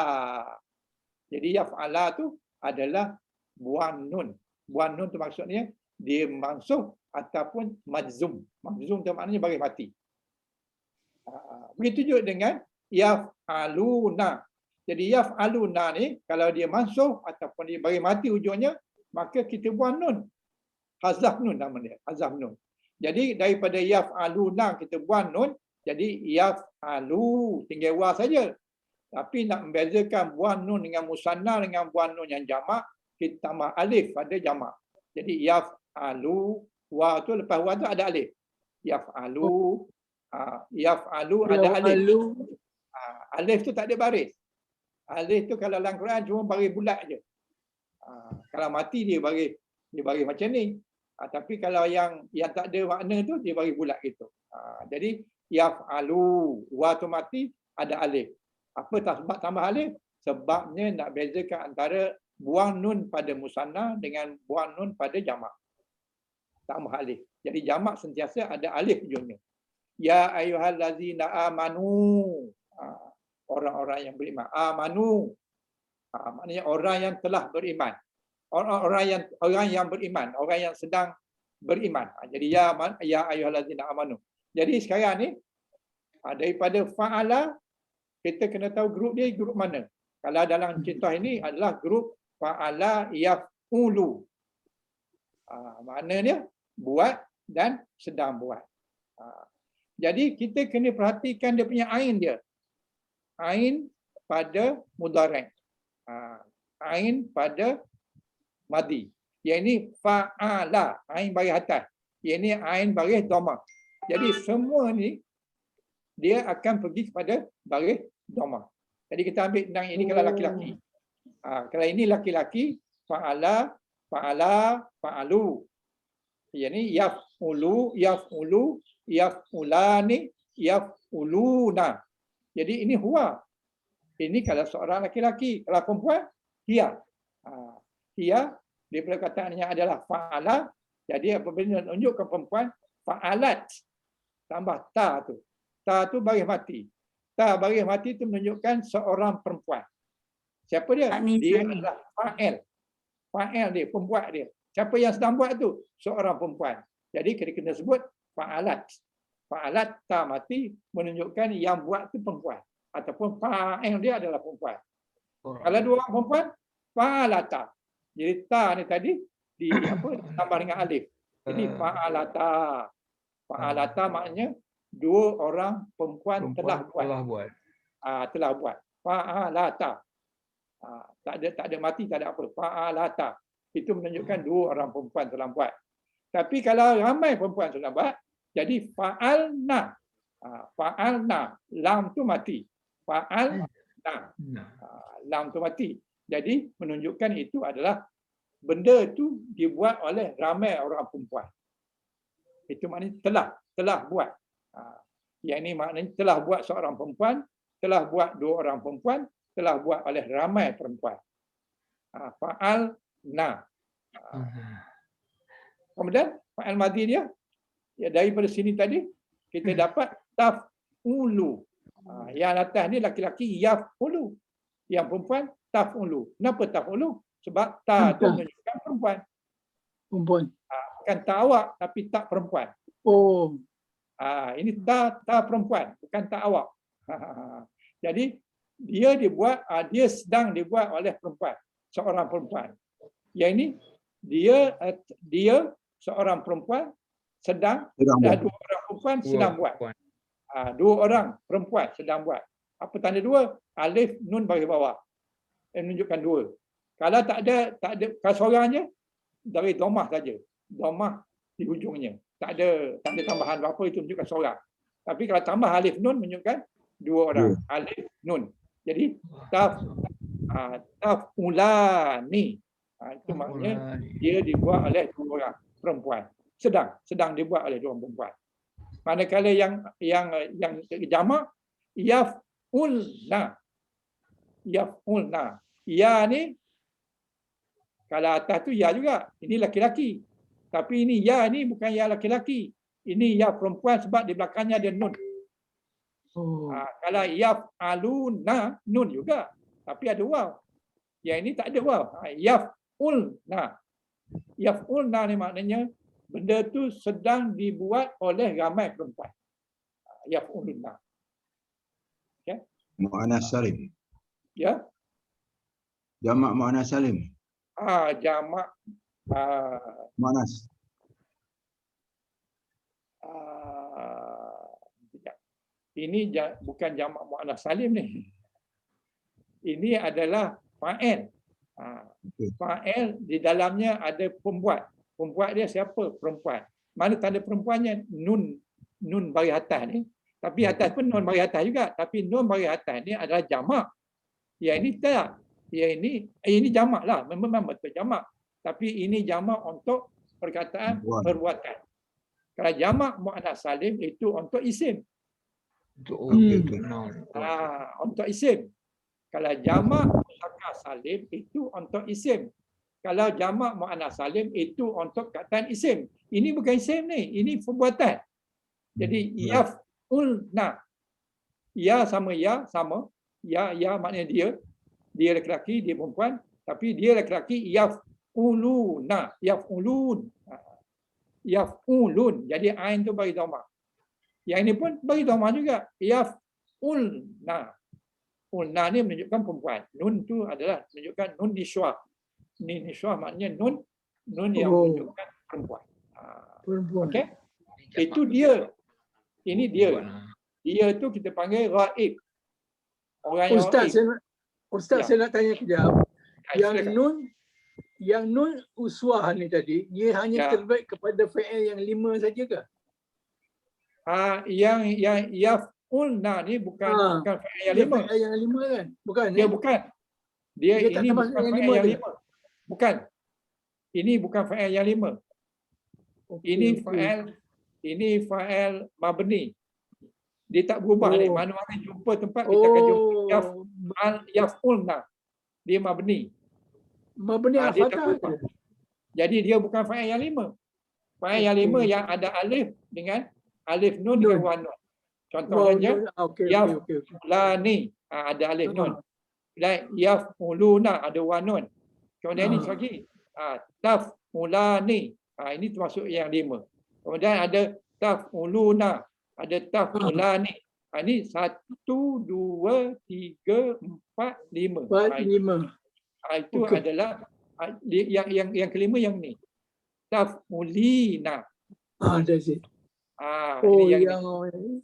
Jadi yaf'ala tu adalah buang nun. Buang nun tu maksudnya dia mansukh ataupun majzum. Majzum tu maknanya bagi mati. Begitu juga dengan yaf'aluna. Jadi yaf'aluna ni kalau dia mansukh ataupun dia bagi mati hujungnya, maka kita buang nun. Hazaf nun namanya, hazaf nun. Jadi daripada yaf'aluna kita buang nun, jadi yaf'alu, tinggal wa saja. Tapi nak membezakan buang nun dengan musanna dengan buang nun yang jamak, kita tambah alif pada jamak. Jadi yaf'alu, wa tu lepas wa tu ada alif. Yaf'alu, yaf'alu ada alif. Alif tu tak ada baris. Alif tu kalau dalam Quran cuma bagi bulat je. Kalau mati dia bagi macam ni. Tapi kalau yang tak ada makna tu dia bagi bulat gitu. Jadi yaf'alu, wa tu mati ada alif. Apa sebab tambah alif? Sebabnya nak bezakan antara buang nun pada musanna dengan buang nun pada jamak. Tambah alif. Jadi jamak sentiasa ada alif hujungnya. Ya ayyuhallazina amanu. Orang-orang yang beriman. Amanu. Maknanya orang yang telah beriman. Orang yang beriman, orang yang sedang beriman. Jadi ya ayyuhallazina amanu. Jadi sekarang ni daripada fa'ala kita kena tahu grup dia grup mana. Kalau dalam contoh ini adalah grup fa'ala yaf'ulu. Maknanya buat dan sedang buat. Jadi kita kena perhatikan dia punya ain dia. Ain pada mudhari'. Ain pada madi. Yang ini fa'ala, ain baris atas. Yang ini ain baris dhammah. Jadi semua ni dia akan pergi kepada baris dhammah. Jadi kita ambil tentang ini kalau laki-laki. Kalau ini laki-laki, fa'ala, fa'ala, fa'alu. Yang ini yaf'ulu, yaf'ulu, yaf'ulani, yaf'uluna. Jadi ini huwa. Ini kalau seorang laki-laki. Kalau perempuan, hiya. Hiya, dia perkataannya adalah fa'ala. Jadi apabila menunjukkan perempuan, fa'alat. Tambah ta tu. Ta tu baris mati. Ta baris mati tu menunjukkan seorang perempuan. Siapa dia? Dia adalah fa'il. Fa'il dia, pembuat dia. Siapa yang sedang buat tu? Seorang perempuan. Jadi kita kena sebut fa'alat. Fa'alat ta mati menunjukkan yang buat tu perempuan. Ataupun fa'il dia adalah perempuan. Kalau dua orang perempuan, fa'alata. Jadi ta ni tadi ditambah dengan alif. Jadi fa'alata. Fa'alata maknanya dua orang perempuan telah buat. Telah buat. Fa'alata. Tak ada mati, tak ada apa. Fa'alata. Itu menunjukkan dua orang perempuan telah buat. Tapi kalau ramai perempuan telah buat, jadi fa'alna. Fa'alna. Lam tu mati. Fa'alna. Lam tu mati. Jadi menunjukkan itu adalah benda itu dibuat oleh ramai orang perempuan. Itu maknanya telah buat. Yang ini maknanya telah buat seorang perempuan telah buat 2 orang perempuan, telah buat oleh ramai perempuan. Fa'alna. Kemudian fa'al madhi dia, ya, daripada sini tadi kita dapat taf'ulu. Yang atas ni laki-laki yaf'ulu. Yang perempuan taf'ulu. Kenapa taf'ulu? Sebab ta tu menunjukkan perempuan. Perempuan. Bukan ta awak tapi tak perempuan. Oh. Ini ta perempuan, bukan ta awak. Jadi dia dibuat, dia sedang dibuat oleh perempuan, seorang perempuan. Yang ini dia seorang perempuan sedang, dah 2 orang perempuan sedang buat. 2 orang perempuan sedang buat. Apa tanda 2? Alif nun bagi bawah. Menunjukkan 2. Kalau tak ada kalau seorang je, dari domah saja. Domah di hujungnya. Tak ada tambahan apa, itu menunjukkan seorang. Tapi kalau tambah alif nun menunjukkan 2 orang. Alif nun. Jadi taf'ulani. Itu maknanya dia dibuat oleh 2 orang perempuan. Sedang dibuat oleh 2 orang perempuan. Manakala yang jamak yaf'ulna. Yaf'ulna. Ya ni kalau atas tu ya juga. Ini laki-laki. Tapi ini ya ni bukan ya laki-laki. Ini ya perempuan sebab di belakangnya ada nun. Kalau yaf'aluna nun juga. Tapi ada waw. Yang ini tak ada waw. Yaf'ulna. Yaf'ulna ni maknanya benda tu sedang dibuat oleh ramai perempuan. Yaf'ulna. Okay? Mu'annas salim. Ya. Jamak mu'annas salim. Jamak Mu'annas. Ini bukan jamak mu'annas salim ni. Ini adalah fa'il. Fa'il di dalamnya ada pembuat. Pembuat dia siapa? Perempuan. Mana tanda perempuannya? Nun bagi atas ni. Tapi atas pun nun bagi atas juga. Tapi nun bagi atas ni adalah jamak. Yang ini tak. Yang ini jamak lah. Memang betul jamak. Tapi ini jamak untuk perkataan perbuatan. Kalau jamak mu'annas salim itu untuk isim. Untuk isim. Kalau jamak muzakkar salim itu untuk isim. Kalau jamak mu'annas salim itu untuk kataan isim. Ini bukan isim ni, ini perbuatan. Jadi yaf'ulna. Ya sama ya sama. Ya maknanya dia lelaki, dia perempuan, tapi dia lelaki yaf'uluna, yaf'ulun. Yaf'ulun. Jadi ain tu bagi dhamma. Yang ini pun bagi dhamma juga. Yaf'ulna. Ulna ni menunjukkan perempuan. Nun tu adalah menunjukkan nun niswah. Niswah maknanya nun yang menunjukkan perempuan. Okey. Itu dia. Ini dia. Dia tu kita panggil ghaib. Orang yang Ustaz, saya nak tanya kejap. Yang nun uswah ni tadi, dia hanya terbaik kepada fi'il yang 5 saja ke? Yang yaf'ulna ni bukan fi'il yang 5. Fi'il yang 5 kan? Bukan. Dia bukan. Dia ini bukan fi'il yang 5. Bukan. Ini bukan fi'il yang 5. Ini fa'il mabni. Dia tak berubah ni. Mana-mana jumpa tempat kita akan jumpa yaf'ulna. Dia mabni. Mabni al-fatah. Jadi dia bukan fa'il yang 5. Fa'il yang 5 yang ada alif dengan alif nun dengan wa nun. Contohnya yaf'ulani ada alif nun. Yaf'uluna ada wa nun. Kemudian ini lagi taf'ulani. Ini termasuk yang 5. Kemudian ada taf'uluna, ada taf'ulani. Ini 1, 2, 3, 4, 5. 5. Itu adalah yang kelima yang ni. Taf'ulina. That's it. Yang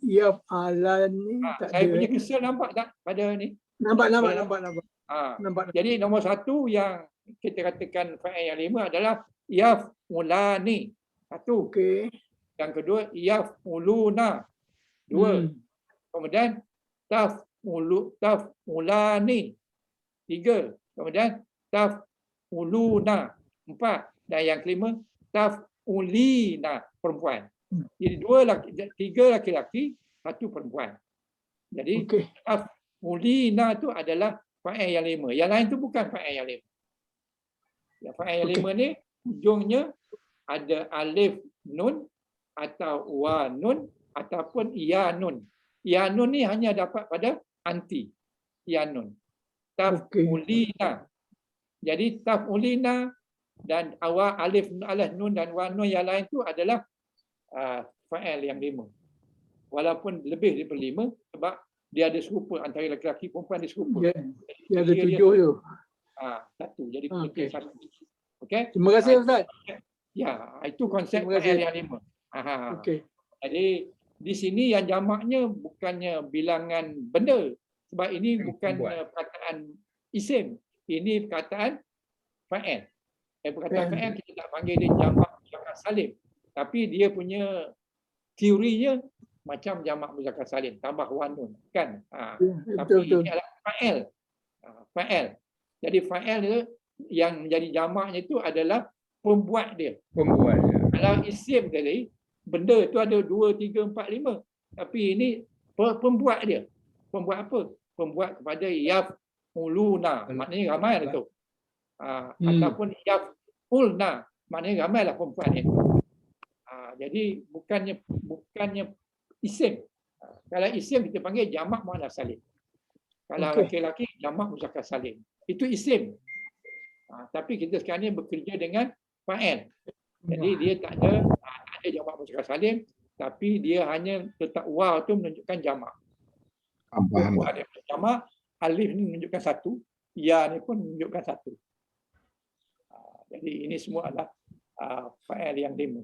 yaf'alan ni tak saya ada. punya kesal nampak tak pada ni? Nampak. Jadi nombor 1 yang kita katakan fa'il yang 5 adalah yaf'ulani. 1. Okey. Yang kedua yaf'uluna. 2. Kemudian taf'ulani. 3. Kemudian taf'uluna. 4. Dan yang kelima taf'ulina, perempuan. Jadi 3 laki-laki, 1 perempuan. Jadi ulina tu adalah fa'il yang 5. Yang lain tu bukan fa'il yang 5. Yang fa'il yang 5 ni hujungnya ada alif nun atau wa nun ataupun ya nun. Ya nun ni hanya dapat pada anti. Ya nun. Taf'ulina. Jadi taf'ulina dan awal alif nun dan wa nun yang lain tu adalah fa'il yang 5. Walaupun lebih daripada 5 sebab dia ada serupa antara lelaki perempuan dia serupa. Dia ada 7 tu. Satu. Jadi Okey. satu. Okey. Terima kasih Ustaz. Ya, itu konsep Terima kasih. fa'il yang 5. Okey. Jadi di sini yang jamaknya bukannya bilangan benda sebab ini bukan perkataan isim. Ini perkataan fa'il. Perkataan fa'il kita tak panggil dia jamak muzakkar salim. Tapi dia punya teorinya macam jamak muzakkar salim tambah wanun kan. Tapi ini adalah fa'il. Fa'il. Jadi fa'il dia yang menjadi jamaknya itu adalah pembuat dia. Pembuat. Kalau isim tadi benda tu ada 2, 3, 4, 5. Tapi ini pembuat dia. Pembuat apa? Pembuat kepada yaf'uluna. Maknanya ramai lah tu. Ataupun yaf'ulna. Maknanya ramai lah perempuan itu. Jadi bukannya isim. Kalau isim kita panggil jamak muannas salim. Kalau lelaki jamak muzakkar salim. Itu isim. Tapi kita sekarang ni bekerja dengan fa'il. Jadi dia tak ada jamak muzakkar salim, tapi dia hanya letak waw tu menunjukkan jamak. Ada jamak, alif ni menunjukkan satu, ya ni pun menunjukkan satu. Jadi ini semua adalah fa'il yang 5.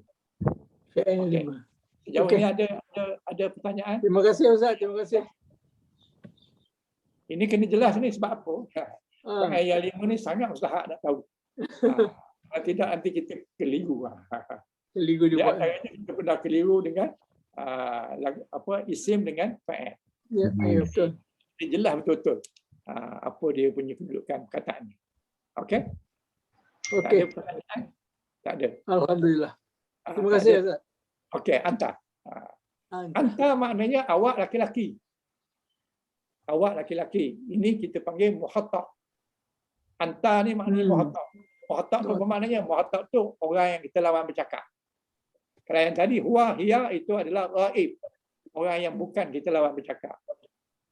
Fa'il yang 5. Sejauh ini ada pertanyaan? Terima kasih Ustaz, terima kasih. Ini kena jelas ni sebab apa? Fa'il yang 5 ni sangat mustahak nak tahu. Kalau tidak nanti kita keliru. Keliru juga. Kita pernah keliru dengan isim dengan fa'il. Ya, betul. Dia jelas betul-betul apa dia punya kedudukan perkataan ni. Okey? Okey. Tak ada pertanyaan? Tak ada. Alhamdulillah. Terima kasih Ustaz. Okey, anta. Anta maknanya awak laki-laki. Awak laki-laki. Ini kita panggil muhattab. Anta ni maknanya muhattab. Muhattab tu bermaknanya muhattab tu orang yang kita lawan bercakap. Kalau yang tadi huwa hiya itu adalah ghaib. Orang yang bukan kita lawan bercakap.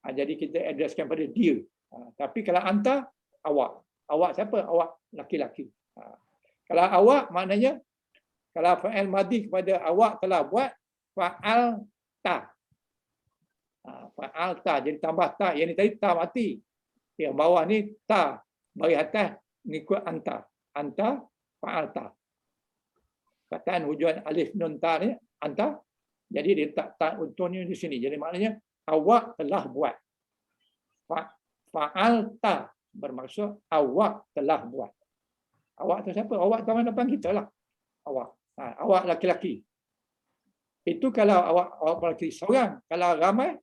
Jadi kita addresskan pada dia. Tapi kalau anta, awak. Awak siapa? Awak laki-laki. Kalau awak maknanya kalau fa'il madhi kepada awak telah buat fa'al ta. Fa'al ta jadi tambah ta. Yang ni tadi ta mati. Yang bawah ni ta. Bagi atas mengikut anta. Anta fa'al ta. Kataan hujung alif nun ta ni anta. Jadi dia tak untuknya di sini. Jadi maknanya awak telah buat. Fa'al ta bermaksud awak telah buat. Awak tu siapa? Awak tu depan kita lah. Awak. Awak laki-laki. Itu kalau awak laki seorang. Kalau ramai,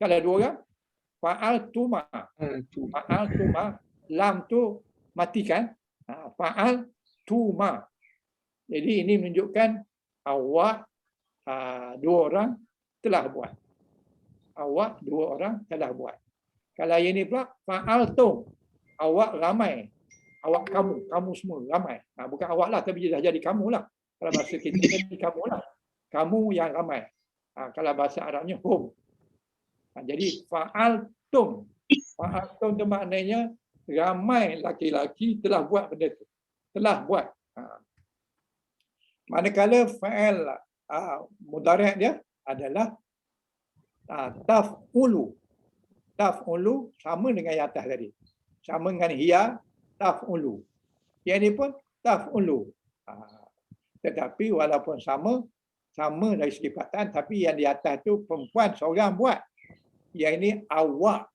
kalau 2 orang, fa'al tuma. Fa'al tuma. Lam tu matikan. Fa'al tuma. Jadi ini menunjukkan awak 2 orang telah buat. Awak 2 orang telah buat. Kalau yang ini pula fa'al tum. Awak ramai. Awak kamu semua ramai. Bukan awak lah tapi dah jadi kamu lah. Kalau bahasa kita jadi kamu lah. Kamu yang ramai. Kalau bahasa Arabnya hum. Jadi fa'al tum. Fa'al tum tu maknanya ramai laki-laki telah buat benda tu. Telah buat. Manakala fa'il mudhari' dia adalah taf'ulu. Taf'ulu sama dengan yang atas tadi. Sama dengan hiya taf'ulu. Yang ini pun taf'ulu. Tetapi walaupun sama dari segi perkataan, tapi yang di atas tu perempuan seorang buat. Yang ini awak.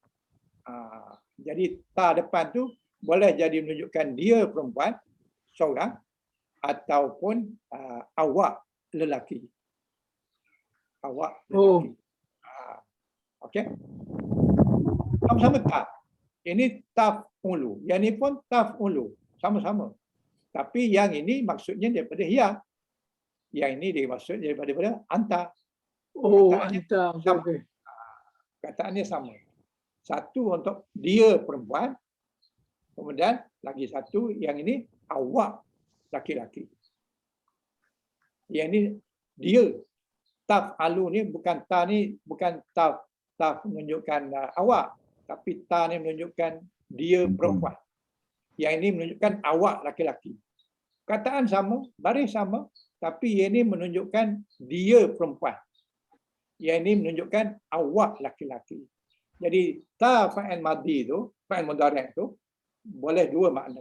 Jadi ta depan tu boleh jadi menunjukkan dia perempuan seorang ataupun awak lelaki. Awak lelaki. Okey. Sama-sama ta. Ini taf'ulu. Yang ini pun taf'ulu. Sama-sama. Tapi yang ini maksudnya daripada hiya. Yang ini dimaksud daripada anta. Oh, anta. Okay. Kataannya sama. Satu untuk dia perempuan. Kemudian lagi satu yang ini awak laki-laki. Yang ini dia. Taf'alu ni bukan ta ni bukan taf menunjukkan awak, tapi ta ni menunjukkan dia perempuan. Yang ini menunjukkan awak laki-laki. Kataan sama, baris sama, tapi yang ini menunjukkan dia perempuan. Yang ini menunjukkan awak laki-laki. Jadi ta fa'il madhi tu, fa'il mudhari' tu boleh dua makna.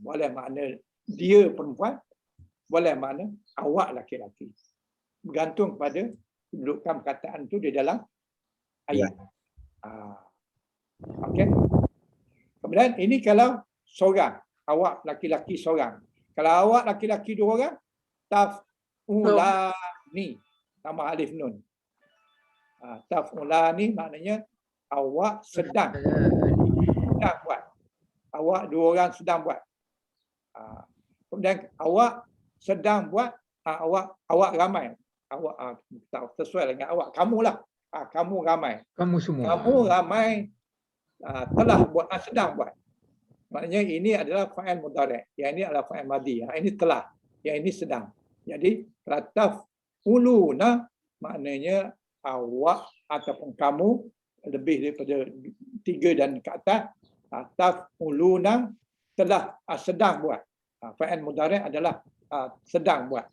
Boleh makna dia perempuan, boleh makna awak laki-laki. Bergantung pada kedudukan perkataan tu di dalam ayat. Okey. Kemudian ini kalau seorang, awak laki-laki seorang. Kalau awak laki-laki dua orang, taf'ulani tambah alif nun. Taf'ulani maknanya awak sedang buat. Awak dua orang sedang buat. Kemudian awak sedang buat, awak ramai. Awak tak sesuai dengan awak, kamulah. Kamu ramai. Kamu semua. Kamu ramai telah buat, sedang buat. Maknanya ini adalah fa'il mudhari'. Yang ini adalah fa'il madhi. Yang ini telah. Yang ini sedang. Jadi taf'uluna maknanya awak ataupun kamu lebih daripada 3 dan ke atas. Taf'uluna telah sedang buat. Fa'il mudhari' adalah sedang buat.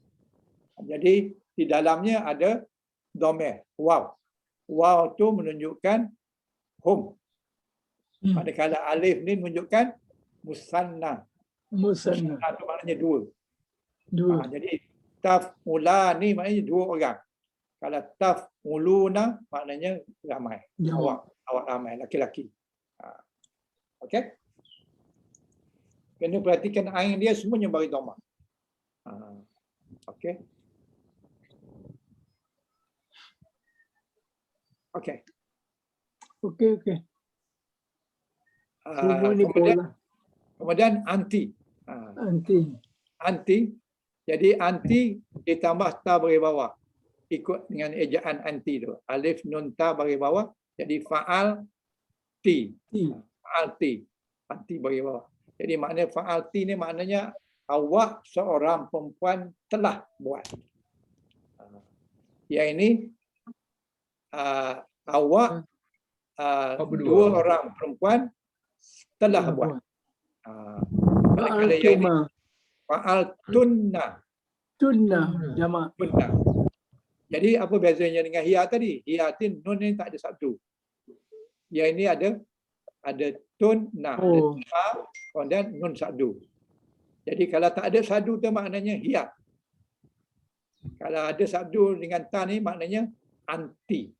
Jadi di dalamnya ada dhamir, waw. Waw tu menunjukkan hum. Manakala alif ni menunjukkan musanna. Musanna. Musanna tu maknanya dua. Jadi Taf'ulani maknanya dua orang. Kalau taf'uluna maknanya ramai. Awak ramai, laki-laki. Okey? Kena perhatikan ain dia semuanya bagi dhamma. Okey. Okey. Okey. Semua ni kemudian anti. Anti. Jadi anti ditambah ta bagi bawah. Ikut dengan ejaan anti tu. Alif nun ta bagi bawah. Jadi fa'al ti. Fa'al ti. Anti bagi bawah. Jadi makna fa'al ti ni maknanya awak seorang perempuan telah buat. Yang ini awak dua orang perempuan telah buat. Kalau yang ini fa'al tunna. Jamak. Jadi apa bezanya dengan hiya tadi? Hiya tu nun ni tak ada satu. Yang ini ada tunna, ada ta, kemudian nun sadu. Jadi kalau tak ada sadu tu maknanya hiya. Kalau ada sadu dengan ta ni maknanya anti.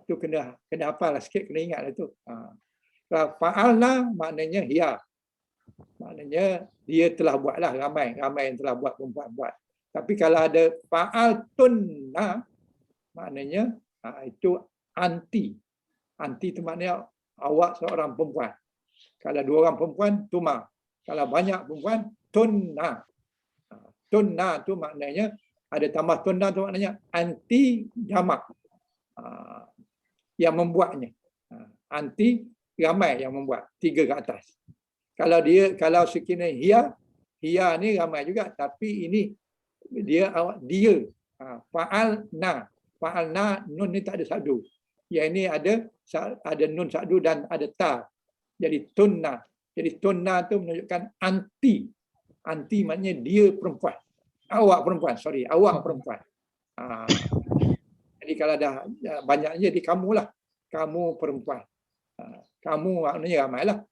Itu kena hafal sikit, kena ingat itu. Fa'alna maknanya hiya. Maknanya dia telah buatlah, ramai yang telah buat, perempuan buat. Tapi kalau ada fa'al tunna maknanya itu anti. Anti itu maknanya awak seorang perempuan. Kalau dua orang perempuan, tuma. Kalau banyak perempuan, tunna. Tunna tu maknanya ada tambah tunna tu maknanya anti jamak. Yang membuatnya. Anti ramai yang membuat, 3 ke atas. Kalau sekiranya hiya ni ramai juga, tapi ini dia fa'alna nun ni tak ada sadu. Yang ini ada nun sadu dan ada ta. Jadi tunna. Jadi tunna tu menunjukkan anti. Anti maknanya dia perempuan. Awak perempuan. Jadi kalau dah banyaknya jadi kamulah. Kamu perempuan. Kamu maknanya ramailah.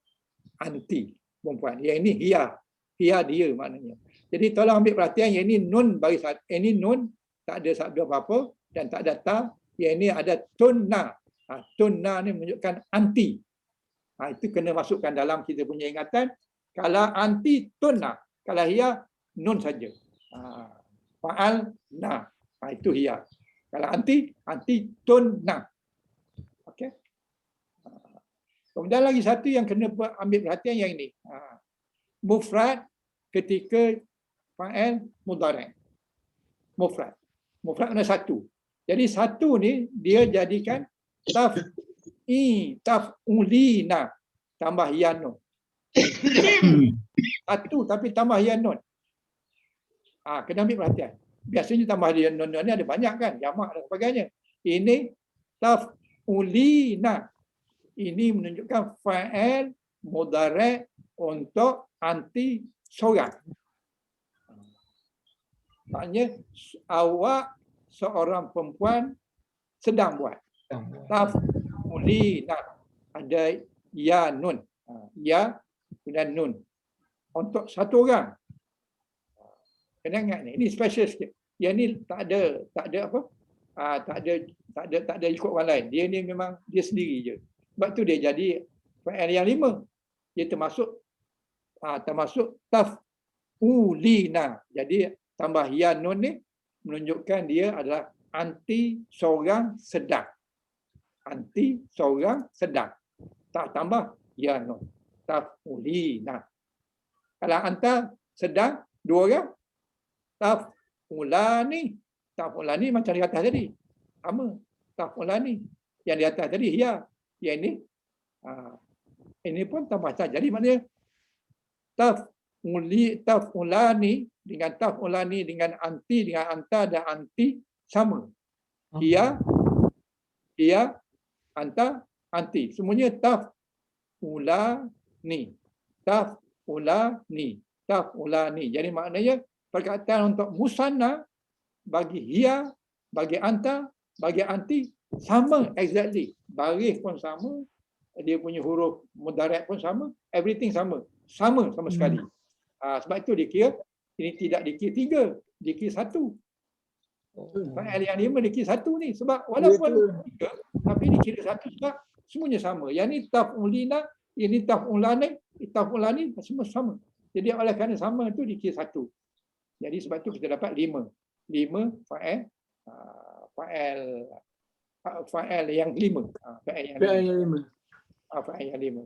Anti perempuan. Yang ini hiya. Hiya dia maknanya. Jadi tolong ambil perhatian, yang ini nun bagi satu. Ini nun tak ada sabda apa-apa dan tak ada ta. Yang ini ada tunna. Tunna ni menunjukkan anti. Itu kena masukkan dalam kita punya ingatan. Kalau anti tunna, kalau hiya nun saja. Fa'al na. Itu hiya. Kalau anti tunna. Okey. Kemudian lagi satu yang kena ambil perhatian yang ini. Mufrad ketika fa'il mudhari'. Mufrad. Mufrad kena satu. Jadi satu ni dia jadikan taf'ulina tambah ya nun. Satu tapi tambah ya nun. Kena ambil perhatian. Biasanya tambah ya nun ni ada banyak kan, jamak dan sebagainya. Ini taf'ulina. Ini menunjukkan fa'il mudhari' untuk anti seorang. Maknanya awak seorang perempuan sedang buat. Taf'ulina. Ada ya nun. Ya dan nun. Untuk satu orang. Kena ingat ni. Ini special sikit. Yang ni tak ada apa? Tak ada ikut orang lain. Dia ni memang dia sendiri je. Sebab tu dia jadi fa'il yang 5. Dia termasuk taf'ulina. Jadi tambah ya nun ni menunjukkan dia adalah anti seorang sedang. Anti seorang sedang. Tak tambah ya nun. Taf'ulina. Kalau anta sedang dua orang, taf'ulani. Taf'ulani macam di atas tadi. Sama. Taf'ulani. Yang di atas tadi ya. Yang ini pun tambah tak. Jadi maknanya taf'ulani dengan taf'ulani dengan anti dengan anta dan anti sama. Ia anta anti. Semuanya taf'ulani. Taf'ulani. Jadi maknanya perkataan untuk musanna bagi ia, bagi anta, bagi anti sama exactly. Baris pun sama, dia punya huruf mudhari' pun sama, everything sama. Sama sekali. Sebab itu dikira ini tidak dikira 3, dikira 1. Fa'il yang 5 dikira 1 ni sebab walaupun 3 tapi dikira 1 sebab semuanya sama. Yang ni taf'ulina, ini taf'ulani semua sama. Jadi oleh kerana sama tu dikira 1. Jadi sebab tu kita dapat 5. 5 fa'il yang 5. Fa'il yang 5.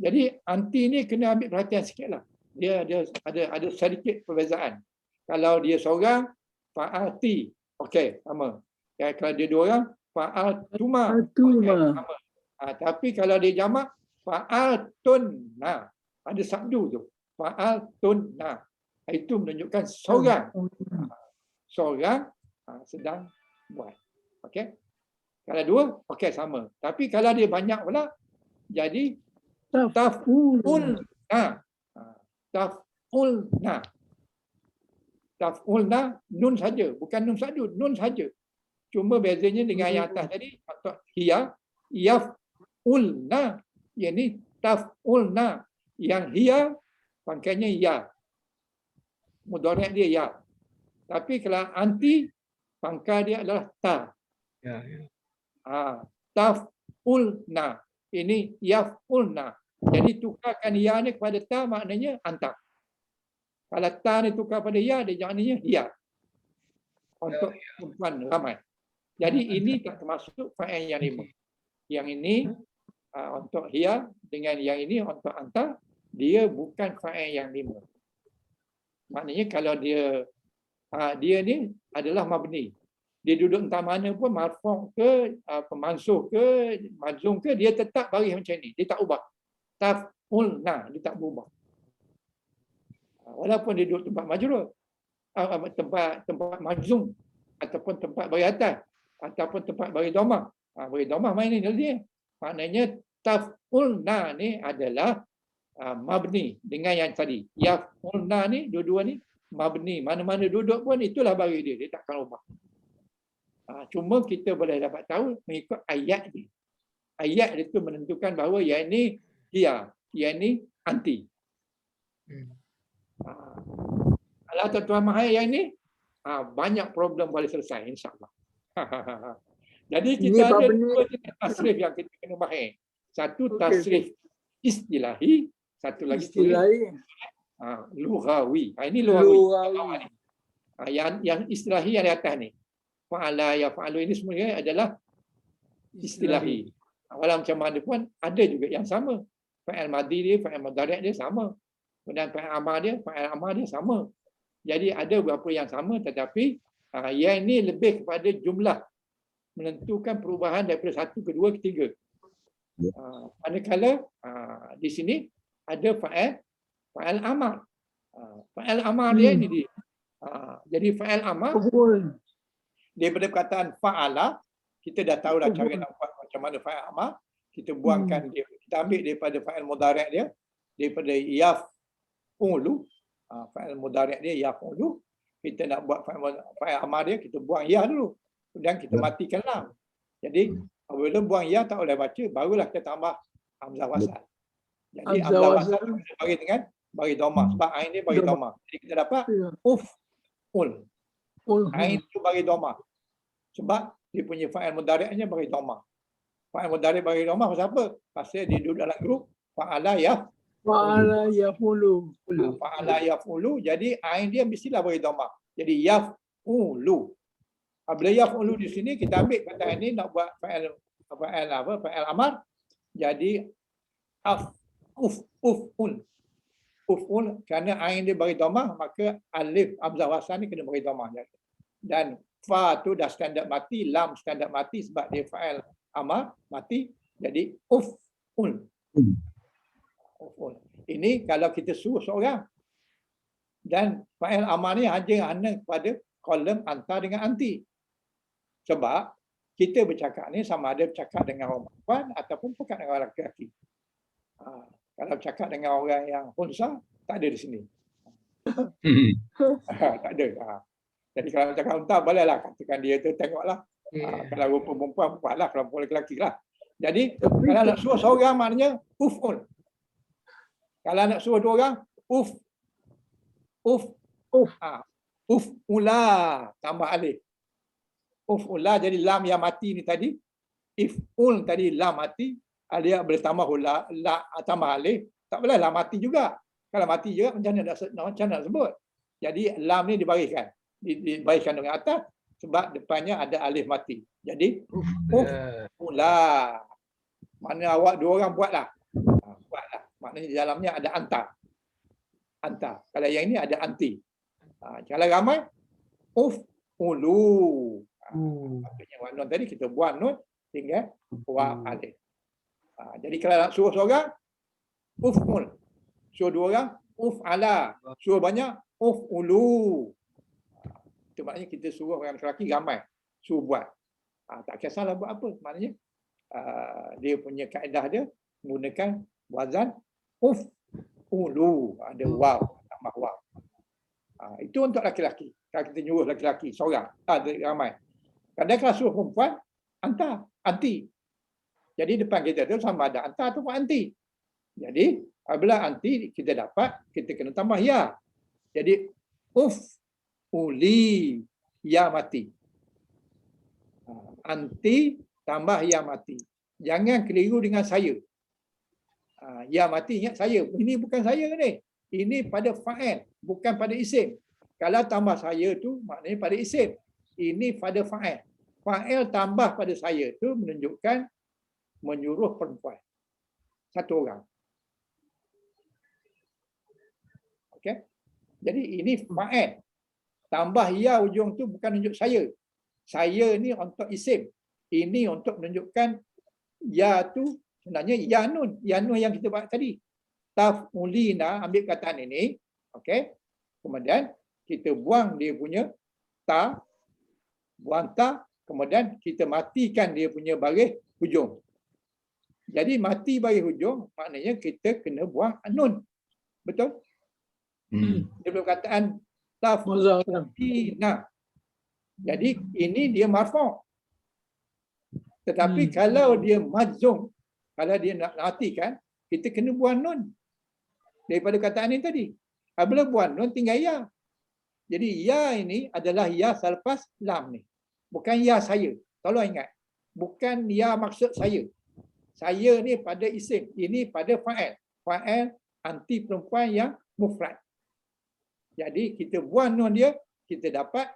Jadi anti ni kena ambil perhatian sikitlah. Dia ada sedikit perbezaan. Kalau dia seorang fa'alti, okey, sama. Kalau dia dua orang fa'altuma, okey, sama. Tapi kalau dia jamak fa'altunna, ada sabdu tu. Fa'altunna. Itu menunjukkan seorang. Seorang sedang buat. Okey. Kalau dua, okey sama. Tapi kalau dia banyak pula, jadi taf'ulna. Taf'ulna. Taf'ulna nun saja, bukan nun sadu, nun saja. Cuma bezanya dengan yang atas tadi, atau hiya, yaf'ulna. Yang ni taf'ulna. Yang hiya pangkainya ya. Mudhari' dia ya. Tapi kalau anti, pangkai dia adalah ta. Taf'ulna. Ini yaf'ulna. Jadi tukarkan ya ni kepada ta maknanya anta. Kalau ta ni tukar pada ya, dia maknanya ya. Untuk perempuan ramai. Jadi ini tak termasuk fa'il yang 5. Yang ini untuk ya, dengan yang ini untuk anta, dia bukan fa'il yang 5. Maknanya kalau dia ni adalah mabni. Dia duduk entah mana pun, marfu' ke, mansuh ke, majzum ke, dia tetap baris macam ni. Dia tak ubah. Taf'ulna, dia tak berubah. Walaupun dia duduk tempat majrur, tempat majzum, ataupun tempat baris atas, ataupun tempat baris domah. Baris domah main ni dia. Maknanya taf'ulna ni adalah mabni dengan yang tadi. Yaf'ulna ni, dua-dua ni mabni. Mana-mana duduk pun itulah baris dia. Dia takkan ubah. Cuma kita boleh dapat tahu mengikut ayat dia. Ayat itu menentukan bahawa yang ini dia, yang ini anti. Kalau tuan-tuan mahal yang ini, banyak problem boleh selesai insya-Allah. Jadi kita ada dua tasrif yang kita kena mahal. Satu tasrif istilahi, satu lagi istilahi lughawi. Ini lughawi. Yang istilahi yang di atas ni. Fa'ala yaf'alu ini sebenarnya adalah istilahi. Walau macam mana pun ada juga yang sama. Fa'il madhi dia, fa'il mudhari' dia sama. Dan fa'il amar dia sama. Jadi ada beberapa yang sama tetapi yang ini lebih kepada jumlah menentukan perubahan daripada satu ke dua ke tiga. Manakala di sini ada fa'il amar. Fa'il amar dia ni dia. Jadi fa'il amar daripada perkataan fa'ala, kita dah tahu dah cara nak buat macam mana fa'il amar. Kita buangkan dia, kita ambil daripada fa'il mudhari' dia, daripada yaf'ulu. Fa'il mudhari' dia yaf'ulu. Kita nak buat fa'il amar dia, kita buang ya dulu. Kemudian kita matikan lam. Jadi apabila buang ya tak boleh baca, barulah kita tambah hamzah wasal. Jadi hamzah wasal kita bagi dengan bagi dhamma, sebab ain dia bagi dhamma. Jadi kita dapat uf'ul. Ain tu bagi dhamma. Sebab dia punya fa'il mudhari'nya bagi dhamma. Fa'il mudhari' bagi dhamma pasal apa? Pasal dia duduk dalam grup fa'ala yaf'ulu. Fa'ala yaf'ulu, jadi ain dia mestilah bagi dhamma. Jadi yaf'ulu. Apabila yaf'ulu di sini kita ambil kata ini nak buat fa'il amar, jadi uf'ul kerana ain dia bagi dhamma, maka alif hamzah wasal ni kena bagi dhamma. Dan fa tu dah standard mati, lam standard mati sebab dia fa'il amar mati, jadi uf'ul. Ini kalau kita suruh seorang, dan fa'il amar ni hanya kepada kolom anta dengan anti. Sebab kita bercakap ni sama ada bercakap dengan orang perempuan ataupun bercakap dengan orang lelaki. Kalau bercakap dengan orang yang hunsa, tak ada di sini. Tak ada. Jadi kalau bercakap unta, bolehlah katakan dia tu, tengoklah. Kalau rupa perempuan, buatlah. Kalau perempuan lelaki lah. Jadi kalau nak suruh seorang maknanya uf'ul. Kalau nak suruh dua orang, uf'ula tambah alif. Uf'ula, jadi lam yang mati ni tadi, if'ul tadi lam mati, dia boleh tambah tambah alif, tak boleh lam mati juga. Kalau mati juga macam mana nak sebut? Jadi lam ni dibariskan dengan atas sebab depannya ada alif mati. Jadi uf'ula. Mana awak dua orang buatlah. Buatlah. Maknanya di dalamnya ada anta. Kalau yang ini ada anti. Kalau ramai uf'ulu. Maksudnya nun tadi kita buang nun tinggal wa alif. Jadi kalau nak suruh seorang uf'ul. Suruh dua orang uf'ala. Suruh banyak uf'ulu. Itu maknanya kita suruh orang lelaki ramai. Suruh buat. Tak kisahlah buat apa. Maknanya dia punya kaedah dia menggunakan wazan uf'ulu. Ada waw, tambah waw. Itu untuk laki-laki. Kalau kita nyuruh laki-laki seorang, ramai. Kadang-kadang suruh perempuan, anti. Jadi depan kita tu sama ada anta atau anti. Jadi apabila anti kita dapat, kita kena tambah ya. Jadi uf'uli, ya mati. Anti tambah ya mati. Jangan keliru dengan saya. Ya mati, ingat saya. Ini bukan saya ni. Ini pada fa'il, bukan pada isim. Kalau tambah saya tu maknanya pada isim. Ini pada fa'il. Fa'il tambah pada saya tu menunjukkan menyuruh perempuan. Satu orang. Okey. Jadi ini fa'il. Tambah ya ujung tu bukan menunjuk saya. Saya ni untuk isim. Ini untuk menunjukkan ya tu sebenarnya ya nun yang kita buat tadi. Taf'ulina, ambil kataan ini. Okey. Kemudian kita buang dia punya ta, buang ta, kemudian kita matikan dia punya baris hujung. Jadi mati baris hujung maknanya kita kena buang nun. Betul? Dia perkataan taf'ulina. Jadi ini dia marfu'. Tetapi kalau dia majzum, kalau dia nak matikan, kita kena buang nun. Daripada kataan ini tadi. Apabila buang nun tinggal ya. Jadi ya ini adalah ya selepas lam ni. Bukan ya saya. Tolong ingat. Bukan ya maksud saya. Saya ni pada isim. Ini pada fa'il. Fa'il anti perempuan yang mufrad. Jadi kita buang nun dia, kita dapat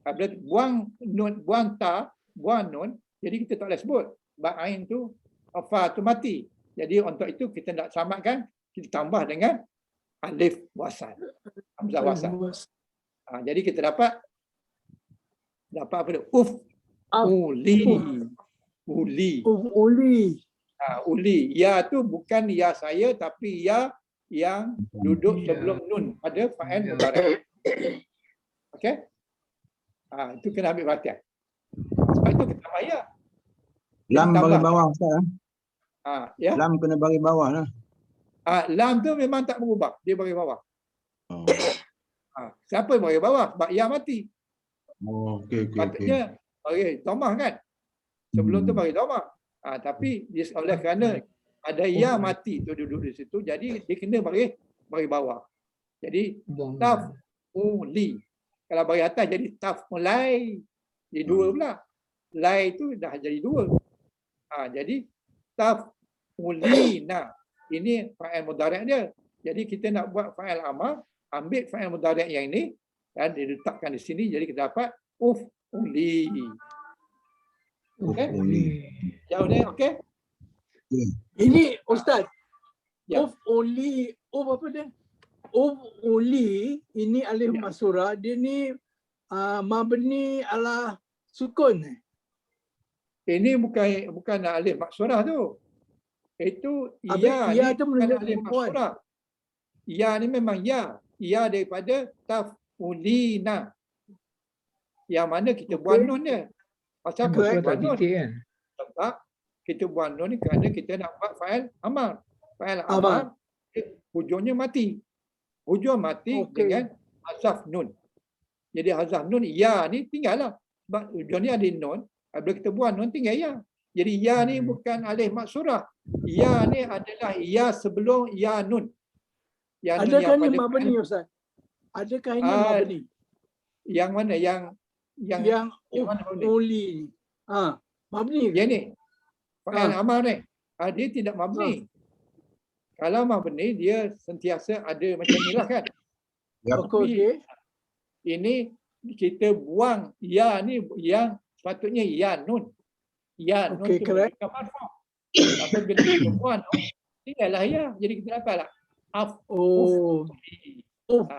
apabila buang nun, buang ta, buang nun, jadi kita tak boleh sebut. Sebab ain tu fa tu mati. Jadi untuk itu kita nak selamatkan, kita tambah dengan alif wasal. Hamzah wasal. Jadi kita dapat apa dia? Uli. Uli. Uli. Uli. Ya tu bukan ya saya tapi ya yang duduk Ya. sebelum nun pada fa'il mudhari'. Okey? Itu kena ambil perhatian. Sebab itu kita bayar. Lam bagi tambah. bawah Ustaz. Ya. Lam kena bagi bawah lah. Lam tu memang tak berubah. Dia bagi bawah. Oh, Siapa yang bagi bawah? Sebab ya mati. okey. Patutnya bagi domah kan? Sebelum tu bagi domah. Tapi oleh kerana ada ya mati tu duduk di situ, jadi dia kena bagi bawah. Jadi taf uli. Kalau bagi atas jadi taf mulai. Jadi dua pula. Lai tu dah jadi dua. Jadi taf ulina. Ini fa'il mudhari' dia. Jadi kita nak buat fa'il amar, ambil fa'il mudhari' yang ini dan diletakkan di sini, jadi kita dapat uli. Okey? Jauh ni okey? Ini Ustaz. Ya. Uli. Apa dia? Uli. Ini alif maksura. Dia ni mabni ala sukun. Ini bukan alif maksurah tu. Itu Ya ni tu bukan menunjuk alif perempuan. maksurah. Ya ni memang ya. Ya daripada taf'ulina. Yang mana kita buat nun dia. Pasal apa Betul kita tak buat nun? titik kan? Sebab kita buat nun ni kerana kita nak buat fa'il amar. Fa'il Amar. amar hujungnya mati. Hujung mati Okey. dengan hazaf nun. Jadi hazaf nun ya ni tinggal lah. Sebab hujung ni ada nun. Bila kita buat nun tinggal ya. Jadi ya ni bukan alif maksurah. Ya ni adalah ya sebelum ya nun. Ya nun Adakah yang ini pada mabni Ustaz? Adakah ini mabni? yang mana? Yang Yang mana mabni? uli. Mabni. Yang ni. Fa'il amar ni. Dia tidak mabni. Kalau mabni dia sentiasa ada macam ni lah kan. Okey. Ini kita buang ya ni yang sepatutnya ya nun. Ya nun Okey, tu correct. bukan marfu'. Tapi bila kita buang nun, tinggallah ya. Jadi kita dapatlah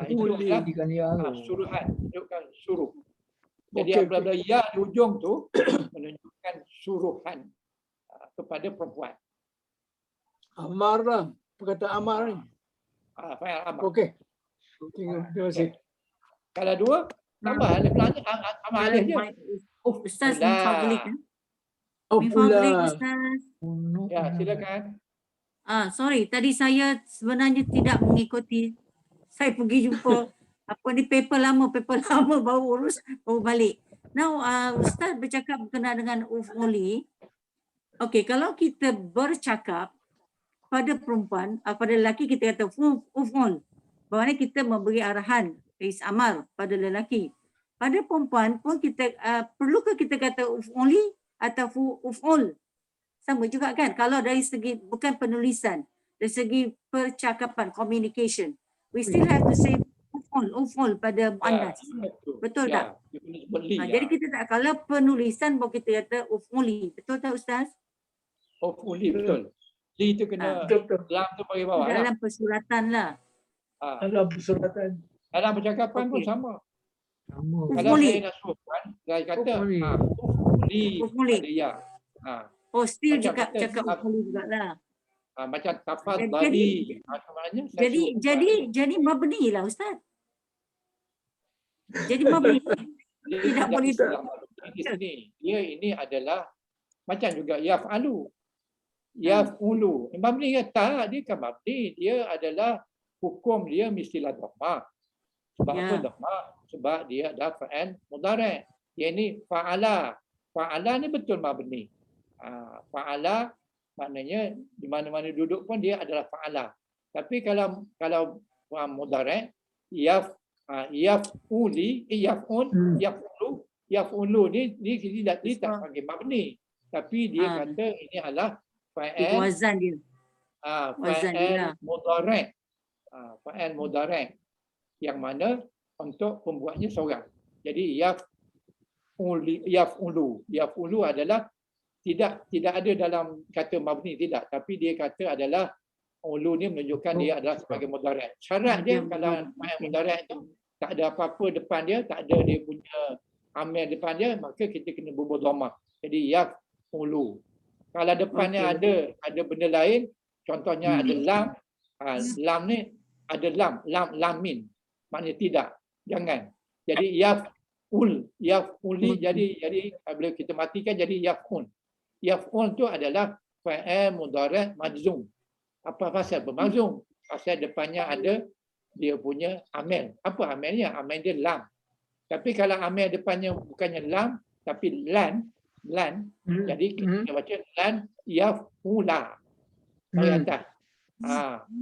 itu Uli. adalah Ikan ya. suruhan, menunjukkan suruh. Jadi Okey, apabila ya di hujung tu menunjukkan suruhan kepada perempuan. Amar lah. Perkataan amar ni. Fa'il amar. Okey. Terima kasih. Kalau dua, tambah alif lam amar alif je. Ustaz, Pula. min fadlik. Min Pula. fadlik Ustaz. Ya, silakan. Sorry, tadi saya sebenarnya tidak mengikuti. Saya pergi jumpa paper lama baru balik. Now Ustaz bercakap berkenaan dengan uf'uli. Okey, kalau kita bercakap pada perempuan, pada lelaki kita kata uf'ul. Bermakna kita memberi arahan amar pada lelaki. Pada perempuan pun kita perlukah kita kata uf'uli atau uf'ul? Sama juga kan? Kalau dari segi bukan penulisan, dari segi percakapan, communication, we still have to say uf'ul pada muannas. Betul tak? Jadi kita tak, kalau penulisan baru kita kata uf'uli. Betul tak Ustaz? Uli betul. Li tu kena Betul. lam tu bagi bawah lah. Dalam persuratan lah. Dalam persuratan. Dalam percakapan pun Okey. sama. Sama. Kalau Uf'uli. saya nak suruhkan, saya kata Uf'uli. uf'uli pada ya. Still Macam cakap kita- uf'uli jugalah. Macam tafad Jadi- tadi. Sebenarnya saya suruhkan. Jadi mabni lah Ustaz. Jadi mabni. Tidak boleh di sini. Dia ini adalah macam juga yaf'alu. Yaf'ulu. Mabni ke tak? Dia kan mabni. Dia adalah hukum dia mestilah dhammah. Sebab Ya. apa dhammah? Sebab dia ada fa'al mudhari'. Yang ni fa'ala. Fa'ala ni betul mabni. Fa'ala maknanya di mana-mana duduk pun dia adalah fa'ala. Tapi kalau mudhari' yaf'uli, yaf'ulu ni dia tak panggil mabni. Tapi dia kata ini adalah fa'al wazan dia. Wazan dia lah. mudhari'. Fa'al mudhari' yang mana untuk pembuatnya seorang. Jadi yaf'ulu adalah tidak ada dalam kata mabni, tidak, tapi dia kata adalah ulu ni menunjukkan dia adalah sebagai mudhari'. Syarat dia kalau fa'al mudhari' tu tak ada apa-apa depan dia, tak ada dia punya amil depan dia, maka kita kena bubuh dhammah. Jadi yaf'ulu. Kalau depannya ada benda lain, contohnya ada lam, lam ni ada lam min. Maknanya tidak, jangan. Jadi yaf'uli, jadi bila kita matikan jadi yaf'un. Yaf'un tu adalah fa'il mudhari' majzum. Apa pasal bermajzum? Pasal depannya ada dia punya amil. Apa amilnya? Amil dia lam. Tapi kalau amil depannya bukannya lam tapi lan. Jadi kita baca lan yaf'ula. Dari atas.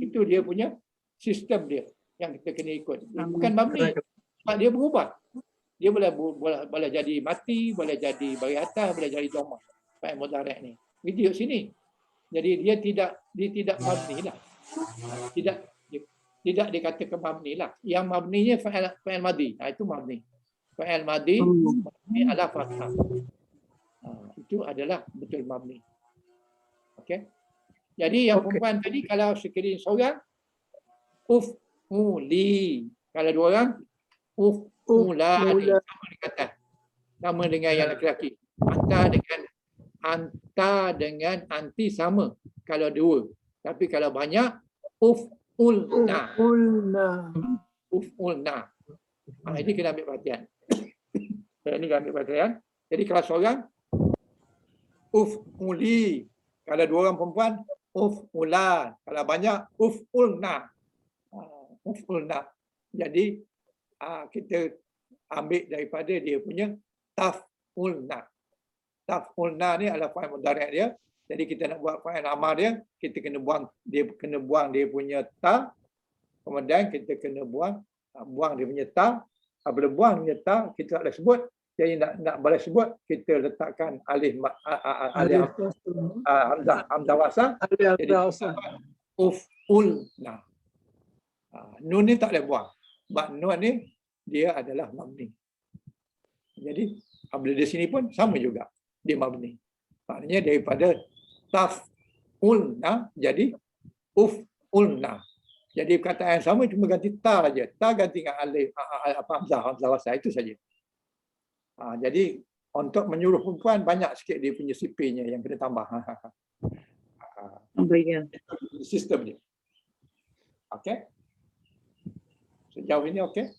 Itu dia punya sistem dia yang kita kena ikut. Bukan mabni. Sebab dia berubah. Dia boleh jadi mati, boleh jadi bagi atas, boleh jadi dhammah. Fa'il mudhari' ni. Video sini. Jadi dia tidak mabni lah. Tidak dikatakan mabni lah. Yang mabninya fa'il madhi. Itu mabni. Fa'il madhi adalah fathah. Itu adalah betul mabni. Okey. Jadi yang perempuan tadi kalau sekiranya seorang uf'uli. Kalau dua orang uf'ulani. Sama dikata. Sama dengan yang lelaki. Anta dengan anti sama kalau dua. Tapi kalau banyak uf'ulna. Uf'ulna. Ini kena ambil perhatian. Ini kena ambil perhatian. Jadi kalau seorang uf'uli. Kalau dua orang perempuan uf'ula. Kalau banyak uf'ulna. Uf'ulna. Jadi kita ambil daripada dia punya taf'ulna. Taf'ulna ni adalah fa'il mudhari' dia. Jadi kita nak buat fa'il amar dia, kita kena buang dia punya ta. Kemudian kita kena buang dia punya ta. Apabila buang dia punya ta, kita tak boleh sebut. Jadi nak boleh sebut, kita letakkan alif hamzah wasal. Jadi uf'ulna. Nun ni tak boleh buang. Sebab nun ni dia adalah mabni. Jadi apabila di sini pun sama juga. Dia mabni. Maknanya daripada taf'ulna jadi uf'ulna. Jadi perkataan yang sama cuma ganti ta saja. Ta ganti dengan alif hamzah wasal itu saja. Jadi untuk menyuruh perempuan banyak sikit dia punya sipirnya yang kena tambah. Sistem dia. Okey. Sejauh ini okey?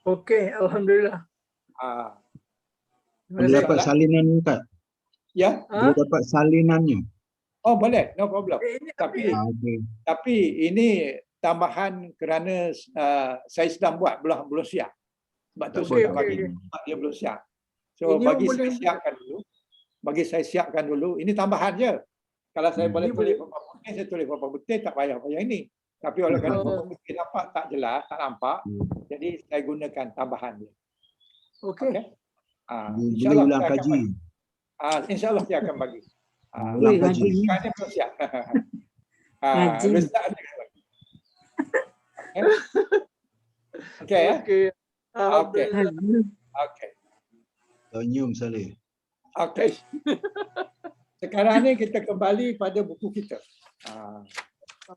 Okey, alhamdulillah. Boleh dapat salinannya Ustaz? Ya. Boleh dapat salinannya? Oh boleh, no problem. Tapi ini tambahan kerana saya sedang buat belum siap. Sebab tu saya bagi dia belum siap. So bagi saya siapkan dulu. Ini tambahan je. Kalau saya boleh tulis berapa putih, saya tulis berapa putih, tak payah ini. Tapi oleh kerana berapa putih nampak tak jelas, tak nampak, jadi saya gunakan tambahan dia. Okey. InsyaAllah saya akan bagi. InsyaAllah saya akan bagi. Sekarang belum siap. Okey ya? Okey. Okey. Tanyum Saleh. Okey. Sekarang ni kita kembali pada buku kita.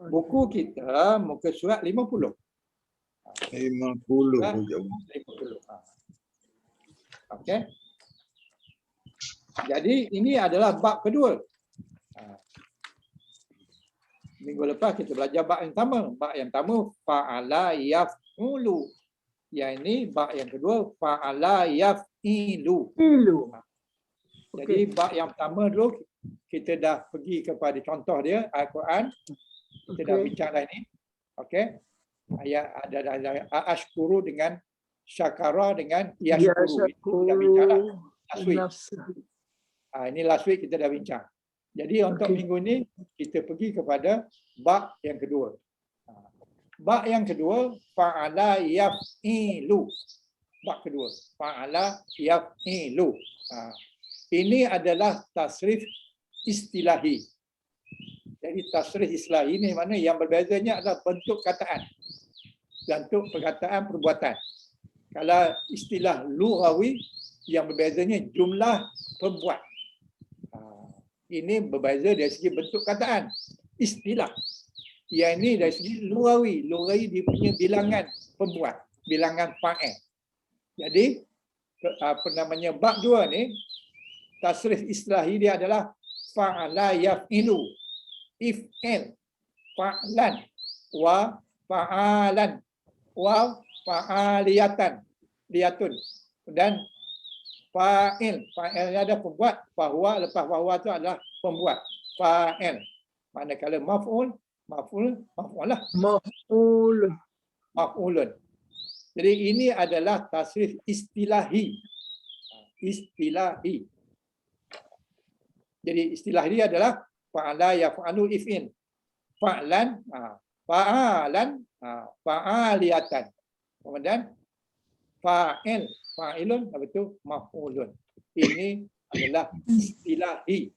Buku kita muka surat 50. 50. Okey. Jadi ini adalah bab kedua. Minggu lepas kita belajar bab yang pertama. Bab yang pertama fa'ala yaf'ulu. Yang ini bab yang kedua fa'ala yaf'ilu. Jadi bab yang pertama dulu kita dah pergi kepada contoh dia Al-Quran. Kita dah bincang dah ini. Okey. Ayat ada ashkuru dengan syakara dengan yashkuru. Kita dah bincang dah last week. Ini last week kita dah bincang. Jadi untuk minggu ni kita pergi kepada bab yang kedua. Bab yang kedua fa'ala yaf'ilu. Bab kedua fa'ala yaf'ilu. Ini adalah tasrif istilahi. Jadi tasrif istilahi ini mana yang berbezanya adalah bentuk kataan. Bentuk perkataan perbuatan. Kalau istilah lughawi yang berbezanya jumlah pembuat. Ini berbeza dari segi bentuk kataan. Istilah. Yang ini dari segi lughawi. Lughawi dia punya bilangan pembuat. Bilangan fa'il. Jadi apa namanya bab 2 ni, tasrif istilahi dia adalah fa'ala yaf'ilu, if'il, fa'lan, wa fa'alan, wa fa'aliyatan, liyatun, dan fa'il. Fa'ilnya ada pembuat, bahwa lepas bahwa tu adalah pembuat, fa'il. Manakala maf'ul, maf'ulah, Maf'ul. maf'ulun. Jadi ini adalah tasrif istilahi. Istilahi. Jadi istilah dia adalah fa'ala yaf'alu if'in. Fa'lan, fa'alan, fa'aliyatan. Kemudian fa'il, fa'ilun, habis itu maf'ulun. Ini adalah istilahi.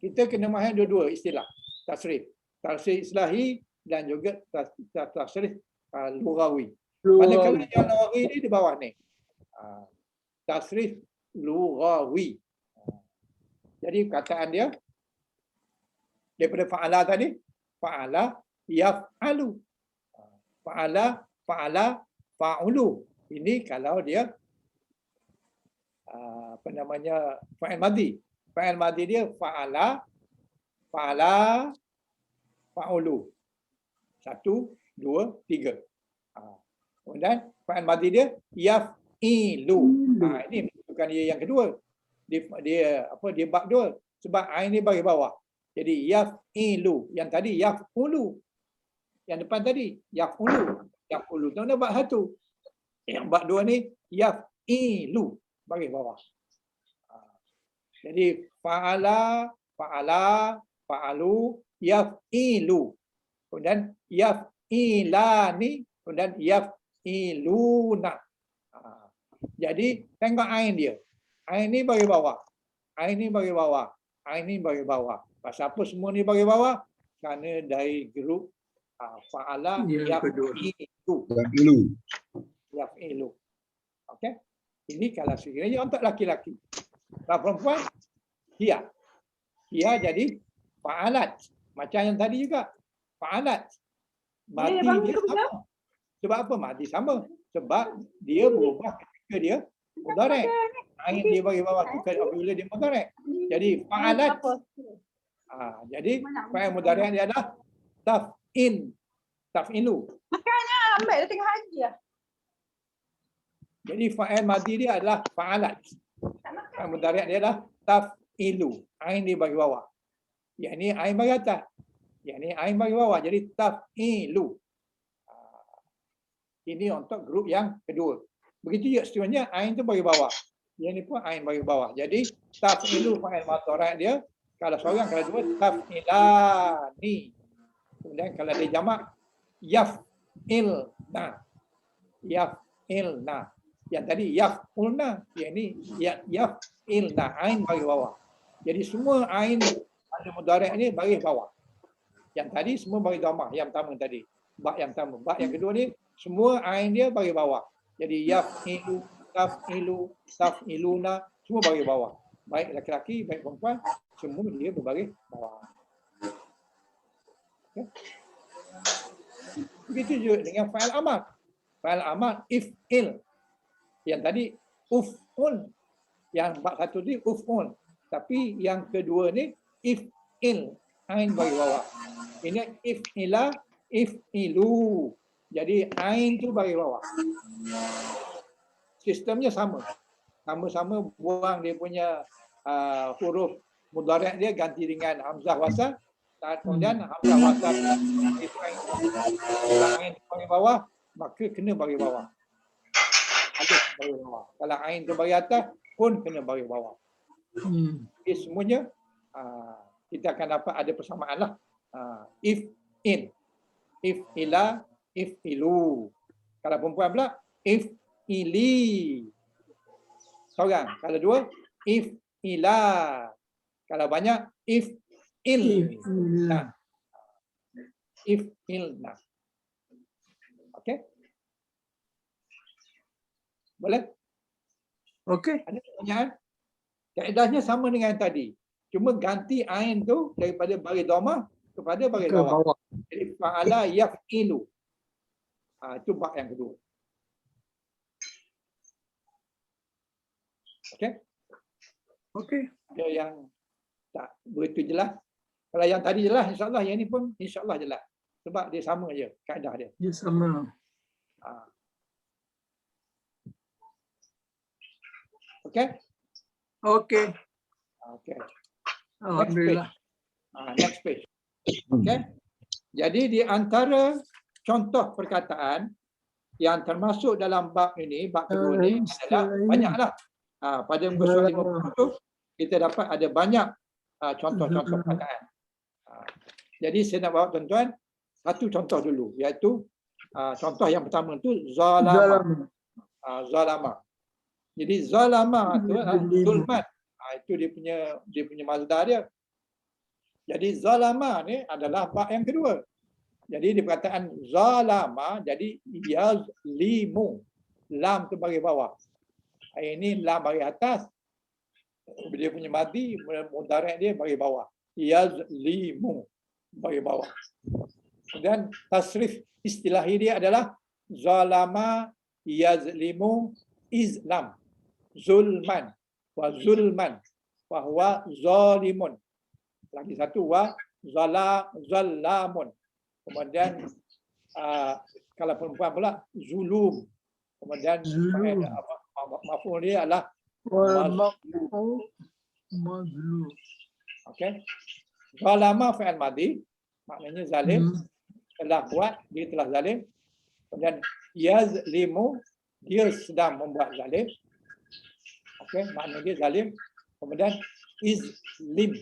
Kita kena memahami dua-dua istilah. Tasrif. Tasrif istilahi dan juga tasrif lughawi. Manakala yang lughawi ni di bawah ni. Tasrif lughawi. Jadi kataan dia daripada fa'ala tadi, fa'ala yaf'alu. Fa'ala, fa'ala, fa'ulu. Ini kalau dia apa namanya fa'il madhi. Fa'il madhi dia fa'ala, fa'ala, fa'ulu. 1, 2, 3. Kemudian fa'il madhi dia yaf'ilu. Ini bukan dia yang kedua. Dia bab 2 sebab ain ni bagi bawah. Jadi yaf'ilu, yang tadi yaf'ulu. Yang depan tadi yaf'ulu. Yaf'ulu tu bab 1. Yang bab 2 ni yaf'ilu, bagi bawah. Jadi fa'ala, fa'ala, fa'alu, yaf'ilu. Kemudian yaf'ilani, kemudian yaf'iluna. Jadi tengok ain dia. Ain ni bagi bawah. Ain ni bagi bawah. Ain ni bagi bawah. Pasal apa semua ni bagi bawah? Kerana dari grup fa'ala yaf'ilu. Yaf'ilu. Okey? Ini kalau sekiranya untuk laki-laki. Kalau perempuan, hiya. Hiya jadi fa'alat. Macam yang tadi juga. Fa'alat. Mati dia sama. Sebab apa mati sama? Sebab dia berubah ketika dia mudhari'. Ain dia bagi bawah tu apabila dia mudhari'. Jadi fa'alat. Jadi fa'il mudhari' dia adalah taf'in. Taf'ilu. Makanya ambil dia tengah haji lah. Jadi fa'il madhi dia adalah fa'alat. Fa'il mudhari' dia adalah taf'ilu. Ain dia bagi bawah. Yang ni ain bagi atas. Yang ni ain bagi bawah. Jadi taf'ilu. Ini untuk grup yang kedua. Begitu juga seterusnya ain tu bagi bawah. Yang ni pun ain bagi bawah. Jadi taf'ilu fa'il mudhari' dia kalau seorang, kalau dua taf'ilani. Kemudian kalau dia jamak yaf'ilna. Yaf'ilna. Yang tadi yaf'ulna, yang ni yaf'ilna, ain bagi bawah. Jadi semua ain pada mudhari' ni bagi bawah. Yang tadi semua bagi dhammah, yang pertama tadi. Bab yang pertama. Bab yang kedua ni semua ain dia bagi bawah. Jadi yaf'ilu, taf'ilu, taf'iluna, semua bagi bawah. Baik laki-laki, baik perempuan, semua dia berbagi bawah. Okay. Begitu juga dengan fa'il amar. Fa'il amar if'il. Yang tadi uf'ul. Yang bab 1 ni uf'ul. Tapi yang kedua ni if'il. Ain bagi bawah. Ini if'ila, if'ilu. Jadi ain tu bagi bawah. Sistemnya sama. Sama-sama buang dia punya huruf mudhari' dia ganti dengan hamzah wasal. Kemudian hamzah wasal itu ain bagi bawah, maka kena bagi bawah. Ada bagi bawah. Kalau ain tu bagi atas pun kena bagi bawah. Jadi semuanya kita akan dapat ada persamaan lah. If in, if ila, if ilu. Kalau perempuan pula if ili. Seorang. Kalau dua if ila. Kalau banyak if il. Nah. If ilna. Okey? Boleh? Okey. Ada pertanyaan? Kaedahnya sama dengan yang tadi. Cuma ganti ain tu daripada bagi dhammah kepada bagi bawah. Jadi fa'ala yaf'ilu. Itu bab yang kedua. Okey? Okey. Dia yang tak begitu jelas. Kalau yang tadi jelas, insya-Allah yang ini pun insya-Allah jelas. Sebab dia sama je kaedah dia. Ya sama. Ha. Okey? Okey. Okey. Alhamdulillah. Next page. Okey? Jadi di antara contoh perkataan yang termasuk dalam bab ini, bab kedua ini adalah banyaklah. Pada muka surat 50 tu kita dapat ada banyak contoh-contoh perkataan. Jadi saya nak bawa tuan-tuan satu contoh dulu, iaitu contoh yang pertama tu zalama. Zalama. Jadi zalama tu zulman. Itu dia punya mazhar dia. Jadi zalama ni adalah bab yang kedua. Jadi di perkataan zalama, jadi yazlimu. Lam tu bagi bawah. Ini lam bagi atas. Dia punya madhi, mudarat dia bagi bawah. Yazlimu bagi bawah. Dan tasrif istilahi dia adalah zalama yazlimu izlam. Zulman wa zulman wa huwa zalimun. Lagi satu wa zallamun. Kemudian kalau perempuan pula zulum. Kemudian maf'ul dia adalah mazlum. Okey. Zalama fi'il madhi, maknanya zalim. Telah buat, dia telah zalim. Kemudian yazlimu, dia sedang membuat zalim. Okey, makna dia zalim. Kemudian izlim.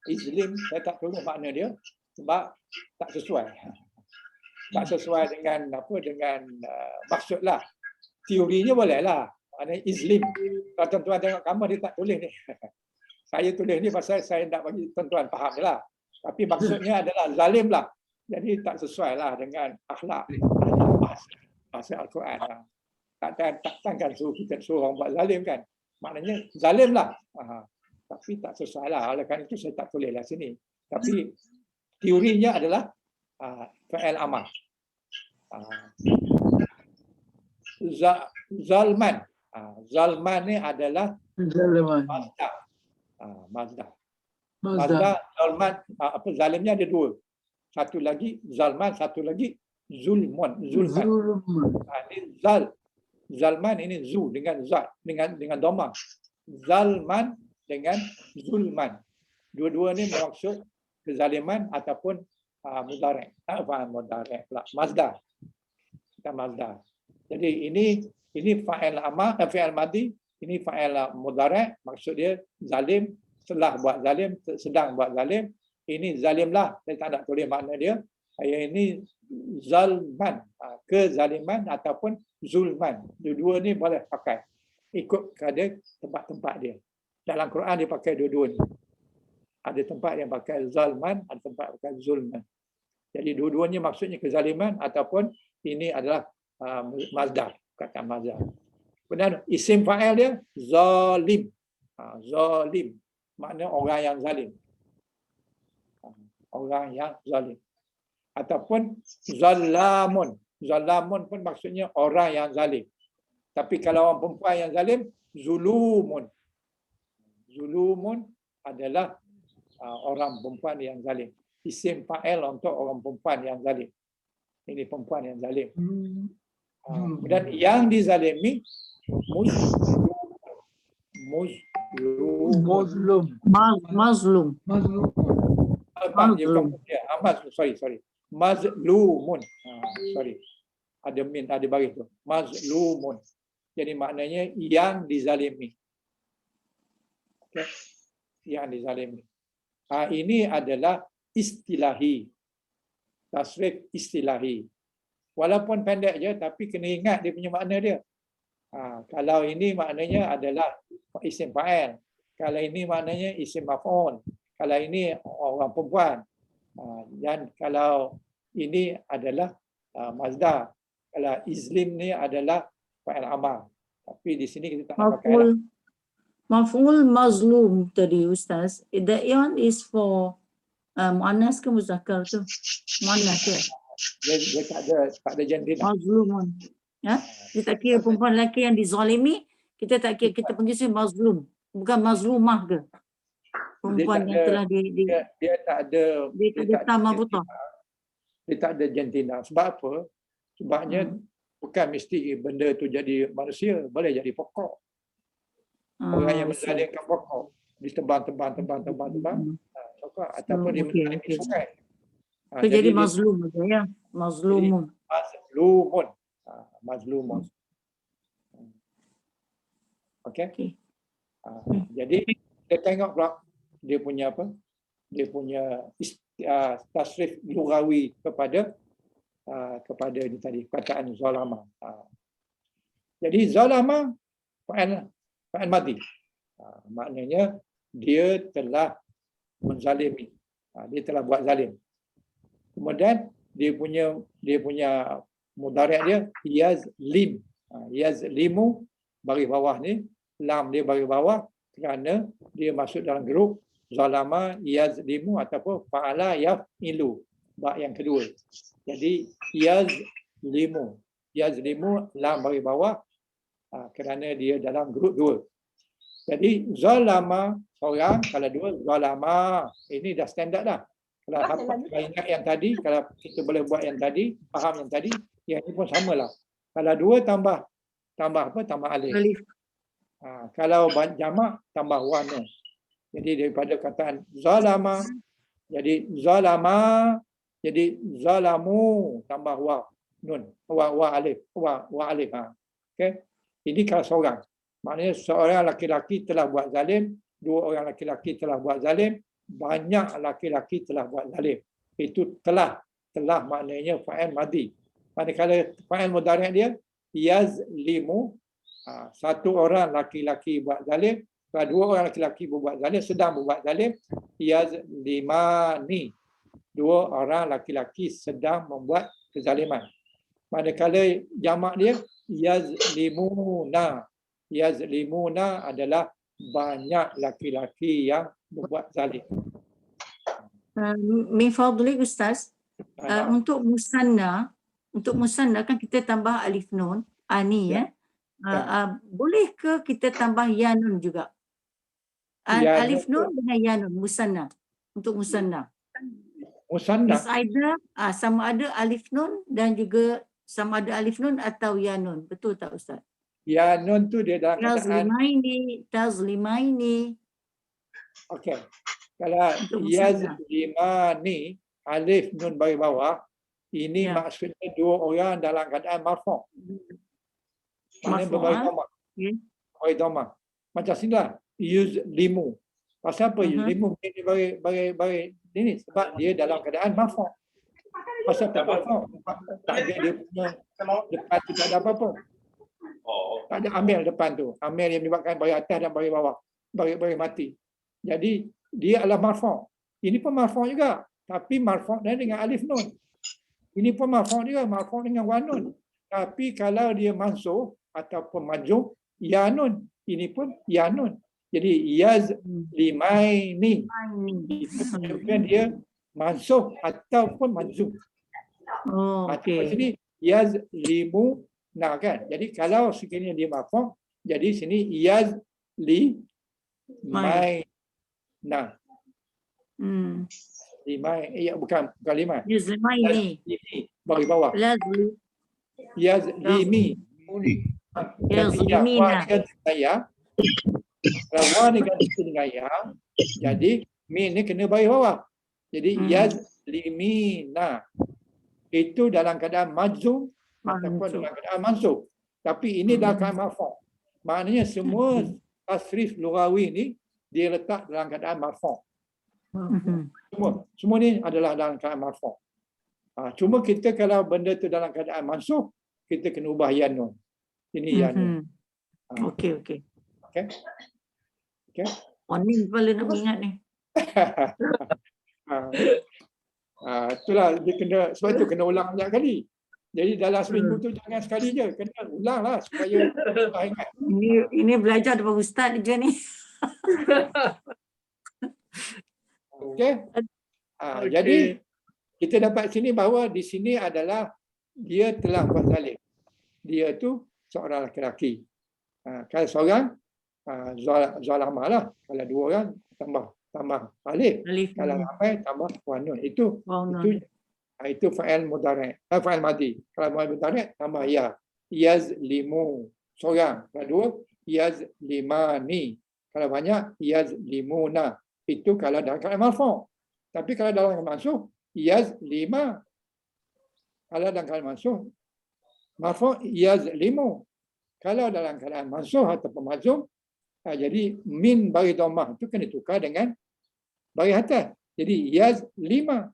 Izlim, saya tak tahu makna dia sebab tak sesuai. Tak sesuai dengan maksudlah. Teorinya bolehlah. Maknanya izlim. Kalau tuan-tuan tengok gambar dia tak tulis ni. Saya tulis ni pasal saya nak bagi tuan-tuan faham je lah. Tapi maksudnya adalah zalim lah. Jadi tak sesuai lah dengan akhlak bahasa Al-Quran. Takkan suruh orang buat zalim kan. Maknanya zalim lah. Tapi tak sesuai lah. Oleh kerana itu saya tak tulis lah sini. Tapi teorinya adalah fa'il amal. Zalman. Zalman ni adalah mazda. Mazda, zalman, zalimnya ada dua. Satu lagi zalman, satu lagi zulman. Ini zalman ini zu dengan zat dengan dhamma. Zalman dengan zulman. Dua-dua ni maksud kezaliman ataupun mudarat. Mudarat pula. Mazda. Kita mazda. Jadi ini fa'il amar, fa'il madhi, ini fa'il mudarat, maksud dia zalim, setelah buat zalim, sedang buat zalim. Ini zalimlah, saya tak nak tulis makna dia. Ini zalman, kezaliman ataupun zulman. Dua-dua ni boleh pakai. Ikut kepada tempat-tempat dia. Dalam Quran dia pakai dua-dua ni. Ada tempat yang pakai zalman, ada tempat pakai zulman. Jadi dua-duanya maksudnya kezaliman ataupun ini adalah mazdar, kata mazdar. Kemudian isim fa'il dia zalim. Zalim makna orang yang zalim. Orang yang zalim. Ataupun zallamun. Zallamun pun maksudnya orang yang zalim. Tapi kalau orang perempuan yang zalim, zulumun. Zulumun adalah orang perempuan yang zalim. Isim fa'il untuk orang perempuan yang zalim. Ini perempuan yang zalim. Dan yang dizalimi Mazlum. Sorry. Mazlumun. Sorry. Ada min, ada baris tu. Mazlumun. Jadi maknanya yang dizalimi. Okay. Yang dizalimi. Ini adalah istilahi. Tasrif istilahi. Walaupun pendek je, tapi kena ingat dia punya makna dia. Kalau ini maknanya adalah isim fa'il. Kalau ini maknanya isim maf'ul. Kalau ini orang perempuan. Dan kalau ini adalah mazdar. Kalau izlim ni adalah fa'il amal. Tapi di sini kita tak nak pakai lah. Maf'ul mazlum tadi Ustaz. That one is for muannas ke muzakkar tu? Muannas ke? Dia tak ada gender. Mazlumun. Ya? Dia tak kira perempuan lelaki yang dizalimi, Kita tak kira, kita panggil dia mazlum. Bukan mazlumah ke? Perempuan tak yang ada- telah Dia tak ada dia tak ada tamah buta. dia tak ada jantina. Sebab apa? Sebabnya bukan mesti benda tu jadi manusia, boleh jadi pokok. Orang yang menzalimkan pokok ditebang. Pokok ataupun dia okey, menzalimi okey. sungai. So jadi dia mazlum aja ya. Mazlumun. mazlumun. Mazlumun. Okey. Okey. Jadi kita tengok pula dia punya apa? Dia punya tasrif lughawi kepada ini tadi perkataan zalama. Jadi zalama fa'il madhi. Maknanya dia telah menzalimi. Dia telah buat zalim. Kemudian dia punya mudhari' dia yazlim. Yazlimu baris bawah ni, lam dia baris bawah kerana dia masuk dalam grup zalama yazlimu ataupun fa'ala yaf'ilu, bab yang kedua. Jadi yazlimu lam baris bawah kerana dia dalam grup dua. Jadi zalama seorang, kalau dua zalama, ini dah standard dah. Kalau hafal, kalau ingat yang tadi, kalau kita boleh buat yang tadi, faham yang tadi, yang ini pun samalah. Kalau dua tambah apa? Tambah alif. Alif. Kalau jamak tambah wa nun. Jadi daripada kataan zalama jadi zalamu tambah wa nun, wa alif. Okey. Ini kalau seorang. Maknanya seorang laki-laki telah buat zalim, dua orang laki-laki telah buat zalim, banyak laki-laki telah buat zalim. Itu telah maknanya fa'il madhi. Manakala fa'il mudhari' dia yazlimu, satu orang laki-laki buat zalim, dua orang laki-laki berbuat zalim, sedang berbuat zalim, yazlimani, dua orang laki-laki sedang membuat kezaliman. Manakala jamak dia yazlimuna adalah banyak laki-laki yang berbuat zalim. Min fadli Ustaz, untuk musanna kan kita tambah alif nun, ani ya. Boleh ke kita tambah ya nun juga? Ya Alif nun nun dengan ya nun, musanna. Untuk musanna. Musanna. It's either sama ada alif nun dan juga sama ada alif nun atau ya nun. Betul tak Ustaz? Ya nun tu dia dalam keadaan Tazlimaini. okey. Kalau Untuk musanna. yazlimani alif nun baris bawah, ini Ya. maksudnya dua orang dalam keadaan marfu'. Maknanya berbaris dhamma. Okey. Baris dhamma. Macam sinilah yuzlimu. Pasal apa yuzlimu ini baris ini sebab dia dalam keadaan marfu'. Pasal apa marfu'? Tak ada dia punya depan tu tak ada apa-apa. Tak ada amil depan tu. Amil yang menyebabkan baris atas dan baris bawah. Baris mati. Jadi dia adalah marfu'. Ini pun marfu' juga. Tapi marfu' dengan alif nun. Ini pun marfu' juga. Marfu' dengan wa nun. Tapi kalau dia mansub ataupun majzum, ya nun. Ini pun ya nun. Jadi yazlimaini. Itu menunjukkan dia mansub ataupun majzum. Oh, Di okey. sini yazlimuna kan. Jadi kalau sekiranya dia marfu', jadi sini yazlimaina. Bukan lima. Yazlimaini. Bagi bawah. Yazlimi. Yazlimina. Kalau ni ganti dengan ya, jadi min ni kena bagi bawah. Jadi yazlimina. Itu dalam keadaan majzum ataupun dalam keadaan mansub. Tapi ini dalam keadaan marfu'. Maknanya semua tasrif lughawi ni dia letak dalam keadaan marfu'. Semua ni adalah dalam keadaan marfu'. Cuma kita kalau benda tu dalam keadaan mansub, kita kena ubah ya nun. Ini ya nun. Okey. Okey. Oh, ni kepala nak ingat ni. Itulah dia kena, sebab itu kena ulang banyak kali. Jadi dalam seminggu tu jangan sekali je, kena ulanglah supaya ingat. Ini belajar daripada ustaz je ni. Okey. Jadi kita dapat sini bahawa di sini adalah dia telah buat zalim. Dia tu seorang lelaki. Kalau seorang zalama lah. Kalau dua orang tambah alif. Alif. Kalau ramai tambah wan nun. Itu fa'il mudhari', fa'il madhi. Kalau fa'il mudhari' tambah ya. Yazlimu. Seorang. Kalau dua, yazlimani. Kalau banyak, yazlimuna. Itu kalau dalam keadaan marfu'. Tapi kalau dalam keadaan mansukh, yazlima. Kalau dalam keadaan mansukh, marfu' yazlimu. Kalau dalam keadaan mansukh ataupun majzum, jadi min bagi dhammah itu kena tukar dengan bagi atas. Jadi yazlima.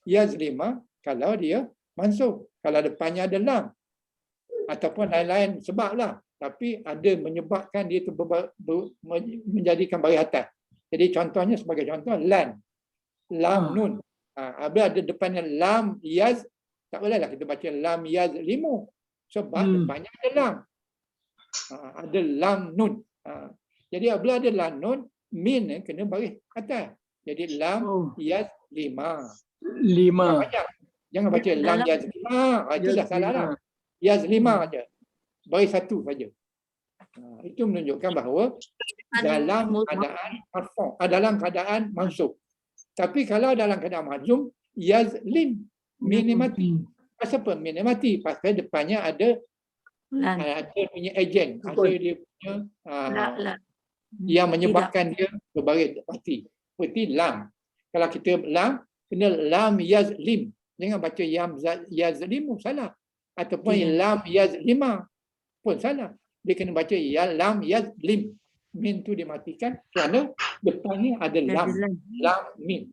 Yazlima kalau dia mansukh. Kalau depannya ada lam ataupun lain-lain sebablah, tapi ada menyebabkan dia itu menjadikan bagi atas. Jadi contohnya sebagai contoh lam nun. Apabila ada depannya lam yaz, tak bolehlah kita baca lam yazlimu sebab depannya ada lam. Ada lam nun. Jadi apabila ada lam nun, min kena bagi atas. Jadi lam yazlima. Lima. Jangan baca lam yazlima. Itu dah salah lah. Yazlima aja. Bagi satu saja. Itu menunjukkan bahawa dalam keadaan marfu', dalam keadaan mansukh. Tapi kalau dalam keadaan majzum, yazlim, min mati. Pasal apa min mati? Pasal depannya ada punya ejen, ada dia punya yang menyebabkan dia berbaris mati. Seperti lam. Kalau kita lam, kena lam yazlim. Jangan baca yazlimu, salah. Ataupun lam yazlima pun salah. Dia kena baca lam yazlim. Min tu dimatikan kerana depan ni ada lam. Lam min.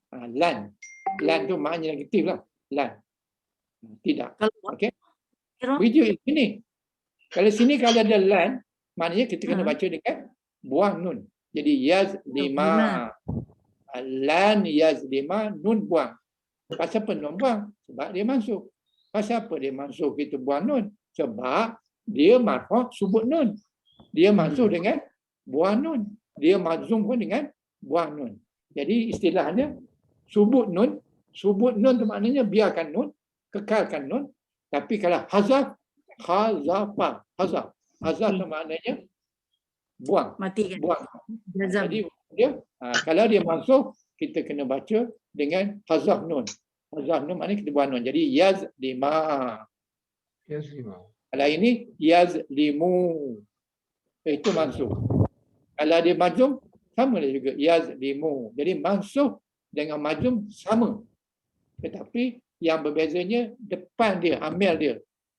Lan. Lan tu maknanya negatif lah. Lan. Tidak. Okey. Video ini. Kalau sini kalau ada lan, maknanya kita kena baca dengan buang nun. Jadi yazlima. Lan yazlima, nun buang. Pasal apa nun buang? Sebab dia masuk. Pasal apa dia masuk kita buang nun? Sebab dia marfu' subut nun. Dia masuk dengan buang nun. Dia mazum pun dengan buang nun. Jadi istilahnya subut nun. Subut nun tu maknanya biarkan nun, kekalkan nun. Tapi kalau hazaf, hazafa. Hazaf. Hazaf tu maknanya buang. Matikan. Buang. Jadi dia, kalau dia masuk, kita kena baca dengan hazaf nun. Hazaf nun maknanya kita buang nun. Jadi yazlima. Kalau ini yazlimu. Itu mansukh. Kalau dia majzum, sama dia juga yazlimu. Jadi mansukh dengan majzum sama. Tetapi yang berbezanya depan dia, amil dia.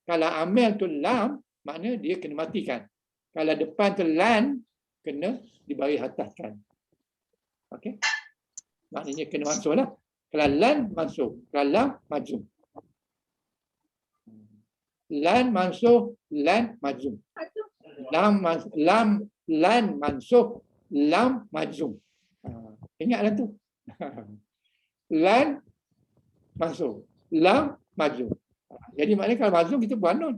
Kalau amil tu lam, makna dia kena matikan. Kalau depan tu lan, kena dibagi ataskan. Okey? Maknanya kena mansukh lah. Kalau lan, mansukh. Kalau lam, majzum. Lan mansukh, lan majzum. Lan mansukh, lam majzum. Ingatlah tu. Lan mansukh, lam majzum. Jadi maknanya kalau majzum kita buang nun.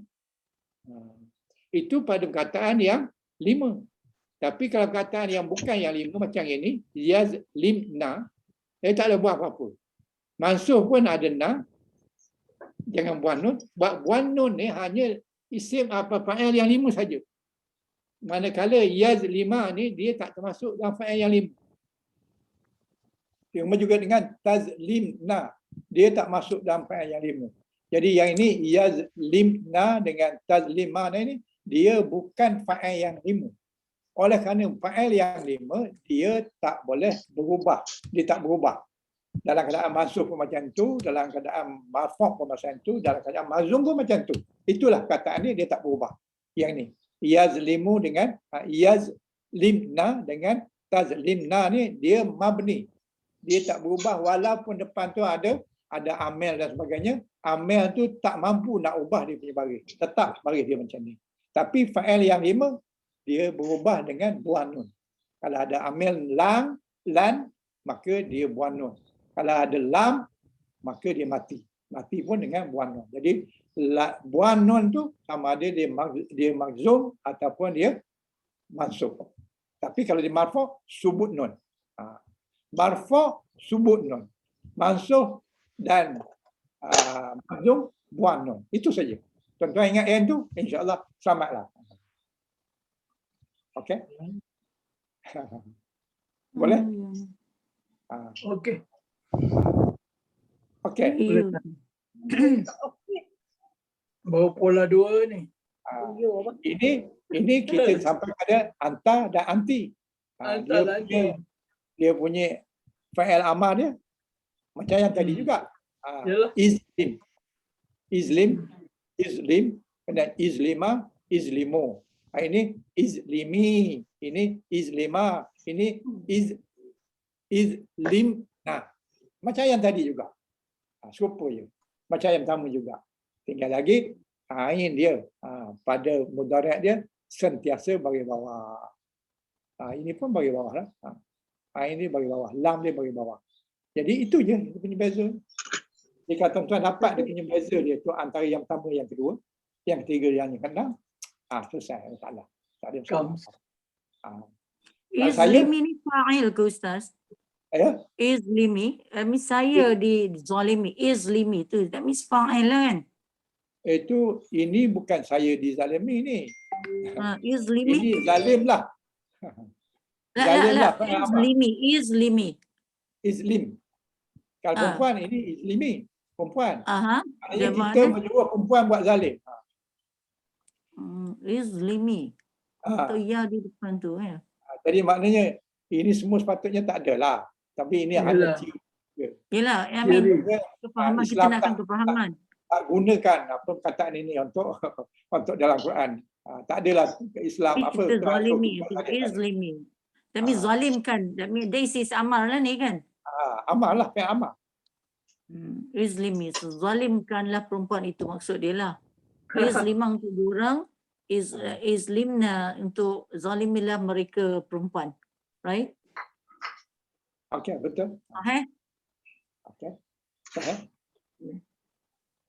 Itu pada perkataan yang 5. Tapi kalau perkataan yang bukan yang 5 macam ini, yazlimna, tak ada buang apa-apa. Mansukh pun ada na. Jangan buang nun. Buang nun ni hanya isim apa fa'il yang 5 saja. Manakala yazlima ni dia tak termasuk dalam fa'il yang 5. Sama juga dengan tazlimna. Dia tak masuk dalam fa'il yang 5. Jadi yang ini yazlimna dengan tazlimana ini dia bukan fa'il yang 5. Oleh kerana fa'il yang 5 dia tak boleh berubah. Dia tak berubah. Dalam keadaan mansukh pun macam tu, dalam keadaan marfu' pun macam tu, dalam keadaan mazum pun macam tu. Itulah kataan dia tak berubah. Yang ni yazlimu dengan yazlimna dengan tazlimna ni dia mabni. Dia tak berubah walaupun depan tu ada amil dan sebagainya. Amil tu tak mampu nak ubah dia punya baris. Tetap baris dia macam ni. Tapi fa'il yang 5 dia berubah dengan buang nun. Kalau ada amil lan, maka dia buang nun. Kalau ada lam, maka dia mati. Mati pun dengan buang nun. Jadi buang nun tu sama ada dia magzum ataupun dia mansukh. Tapi kalau dia marfu' subut nun. Marfu' subut nun. Mansukh dan magzum buang nun. Itu saja. Tuan-tuan ingat yang tu, insya-Allah selamatlah. Okey. Boleh? Ah, Okey. okey. Boleh tak? Baru pola 2 ni. Ah, ini kita sampai pada anta dan anti. Hantar nanti. Dia punya fa'il amar dia macam yang tadi juga. Yalah. Islim, dan islima, islimu. Ini islimi, ini islima, ini islim. Nah, macam yang tadi juga. Serupa je. Macam yang pertama juga. Tinggal lagi ain dia pada mudhari' dia sentiasa bagi bawah. Ini pun bagi bawah lah. Ain dia bagi bawah, lam dia bagi bawah. Jadi itu je dia punya beza. Jika tuan-tuan dapat dia punya beza dia tu antara yang pertama, yang kedua, yang ketiga, yang keenam, selesai masalah. Tak ada masalah. Izlimi ni fa'il ke Ustaz? Ya? Izlimi, saya dizalimi. Izlimi tu, that means fa'il lah kan? Ini bukan saya dizalimi ni. Izlimi? Ini zalim lah. Zalim lah. Izlimi. Islim. Kalau perempuan ini islimi. Perempuan. Dia Maknanya kita menyuruh perempuan buat zalim. Izlimi. Atau ya di depan tu ya. Jadi maknanya ini semua sepatutnya tak ada lah. Tapi ini hanya cium. Yelah, kefahaman, kita nakkan kefahaman. Tak gunakan apa perkataan ini untuk dalam Quran. Tak adalah Islam apa. Kita zalimi, izlimi. That means zalim kan. That means this is amal lah ni kan. Amal lah, fi'il amal. Izlimi, zalimkanlah perempuan itu maksud dia lah. Izlimah untuk diorang, izlimna untuk zalimilah mereka perempuan. Right? Okey, betul. Okay.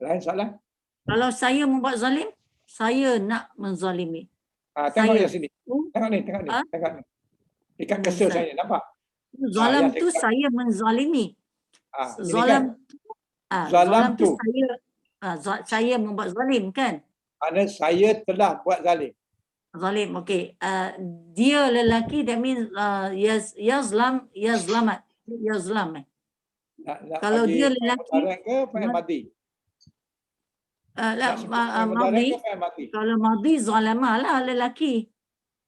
Lain soalan? Kalau saya membuat zalim, saya nak menzalimi. Tengok yang sini. Tengok ni. Tengok ni. Dekat kesel saya, nampak? Zalam tu saya menzalimi. Zalam tu saya membuat zalim kan? Mana saya telah buat zalim. Zalim, okey. Dia lelaki, that means yazlam. Kalau dia lelaki, mati. Kalau madi zalama lah lelaki.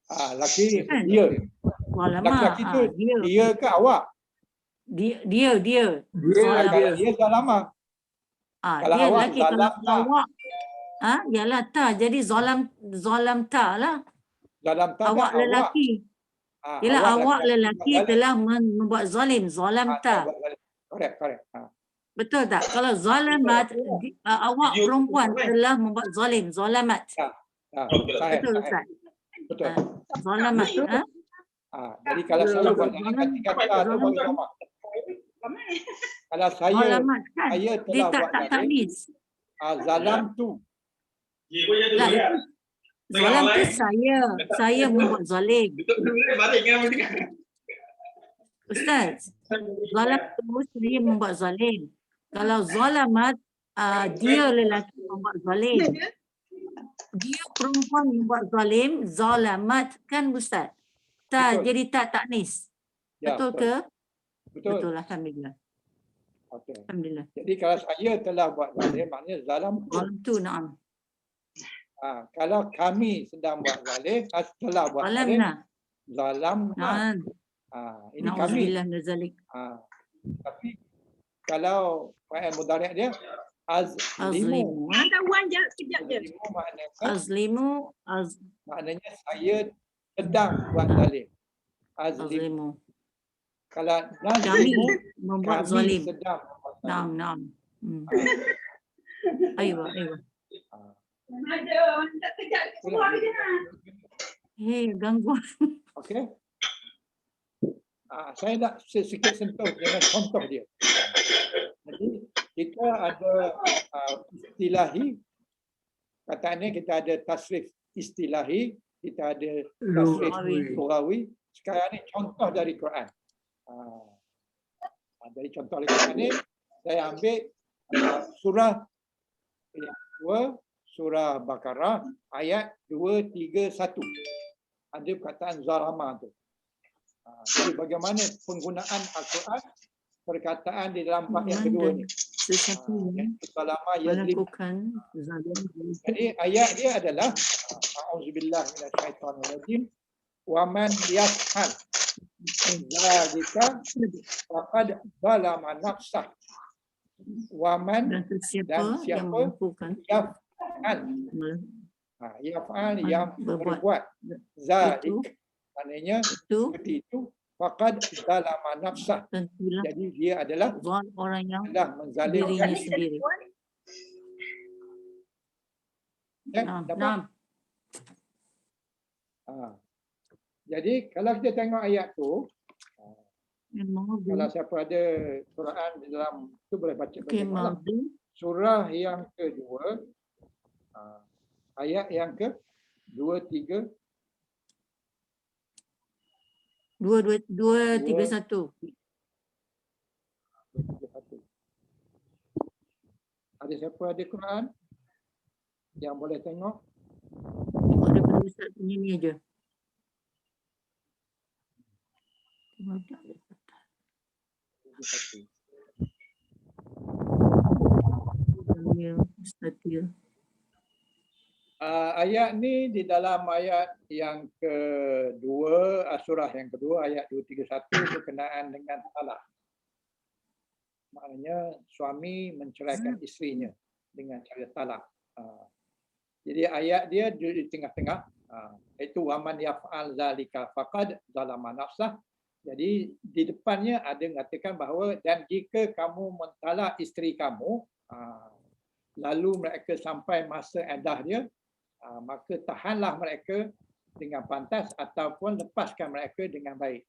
Lelaki Kan? dia. Lelaki tu dia ke awak? Dia. Kalau dia zalama. Kalau Dia awak lelaki, kalau zalam tak. awak yalah tak. Jadi zalam tak lah. Zalam tak Awak tak, lelaki. Yalah awak lelaki telah membuat zalim. Zalam tak. Correct. Betul tak? Kalau zalamat, awak perempuan telah membuat zalim. Zalamat. Betul Ustaz? Betul. Zalamat. Jadi kalau saya buat zalim, kata tu bagi awak. Kalau Zalamat kan? saya Dia telah buat tak zalim, taknis. zalam tu. Lah, zalam tu saya membuat zalim. Ustaz, zalam tu saya membuat zalim. Kalau zalamat, dia lelaki membuat zalim. Dia perempuan membuat zalim, zalamat kan Ustaz? Tak, Betul. jadi tak taknis. Ya, Betul ke? Betul. Alhamdulillah. Okey. Alhamdulillah. Jadi kalau saya telah buat zalim, maknanya zalam tu. Zalam tu, na'am. Kalau kami sedang buat zalim, telah buat zalim, Zalamna. zalam. Na'am. Ini kami. Na'udzubillah min zalik. Tapi kalau fa'il mudhari' dia azlimu. Azlimu. Wan je sekejap je. Azlimu maknanya saya sedang buat zalim. Azlimu. Azlimu. Kalau Kami nazlimu, membuat kami zalim. sedang membuat zalim. Naam. Aywa. Ada tak kejap keluar je nak. Hei, gangguan. Okey. Saya nak sikit sentuh dengan contoh dia. Jadi kita ada istilahi, katanya kita ada tasrif istilahi, kita ada tasrif lughawi. Sekarang ni contoh dari Quran. Dari contoh dari Quran ni saya ambil surah yang 2, surah Baqarah ayat 231. ada perkataan zalama tu. Jadi bagaimana penggunaan Al-Quran perkataan di dalam bab yang kedua ni. Sesuatu yang Zalama yazlim. melakukan zalim. Jadi ayat dia adalah auzubillahi minasyaitonirrajim wa man yaf'al dzalika faqad zalama nafsah wa man Dan dan siapa yang siapa melakukan yaf'al yaf'al yang berbuat zalik maknanya itu seperti itu faqad zalama nafsah. tentulah Jadi dia adalah orang yang menzalimkan dirinya sendiri. dapat? Nah, Jadi kalau kita tengok ayat tu, memang kalau siapa ada Quran di dalam tu boleh baca okay, bagaimana. Surah yang kedua, ayat yang ke 2, 3, 231. ada siapa ada Quran yang boleh tengok? Tengok daripada Ustaz punya ni aja. Tengok tak ada. Mustatil. Ayat ni di dalam ayat yang kedua, surah yang kedua ayat 231 berkenaan dengan talak. Maknanya suami menceraikan isterinya dengan cara talak. Jadi ayat dia di tengah-tengah, iaitu waman yaf'al zalika faqad zalama nafsah. Jadi di depannya ada mengatakan bahawa dan jika kamu mentalak isteri kamu, lalu mereka sampai masa iddah dia, maka tahanlah mereka dengan pantas ataupun lepaskan mereka dengan baik.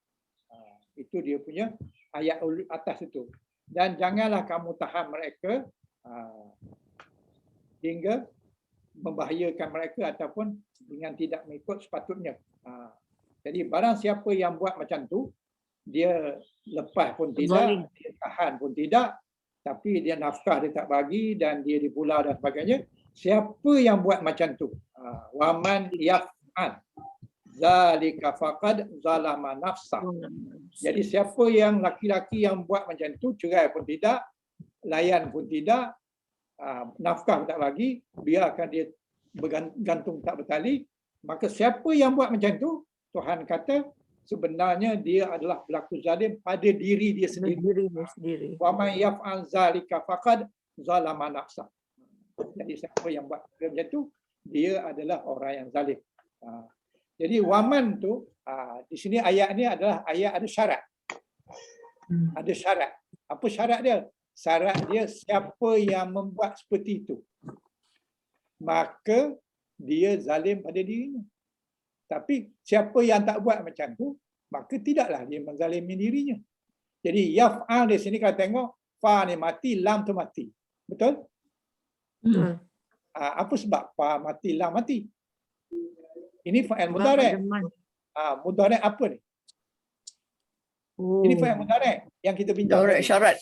Itu dia punya ayat atas itu. Dan janganlah kamu tahan mereka hingga membahayakan mereka ataupun dengan tidak mengikut sepatutnya. Jadi barang siapa yang buat macam tu, dia lepas pun tidak, dia tahan pun tidak, tapi dia nafkah dia tak bagi dan dia dipulau dan sebagainya. Siapa yang buat macam tu, waman yaf'al zalika faqad zalama nafsah. Jadi siapa yang laki-laki yang buat macam tu, cerai pun tidak, layan pun tidak, nafkah tak bagi, biarkan dia bergantung tak bertali, maka siapa yang buat macam tu, Tuhan kata sebenarnya dia adalah berlaku zalim pada diri dia sendiri. Wa may yaf'al zalika faqad zalama nafsah. Jadi siapa yang buat macam tu, dia adalah orang yang zalim. Jadi waman tu, di sini ayat ni adalah ayat ada syarat. Ada syarat. Apa syarat dia? Syarat dia siapa yang membuat seperti itu, maka dia zalim pada dirinya. Tapi siapa yang tak buat macam tu, maka tidaklah dia menzalimi dirinya. Jadi yaf'al di sini kalau tengok, fa ni mati, lam tu mati. Betul? Apa sebab fa mati, lam mati? Ini fa'il mudhari'. Mudhari' apa ni? Ini fa'il mudhari' yang kita bincang. Syarat.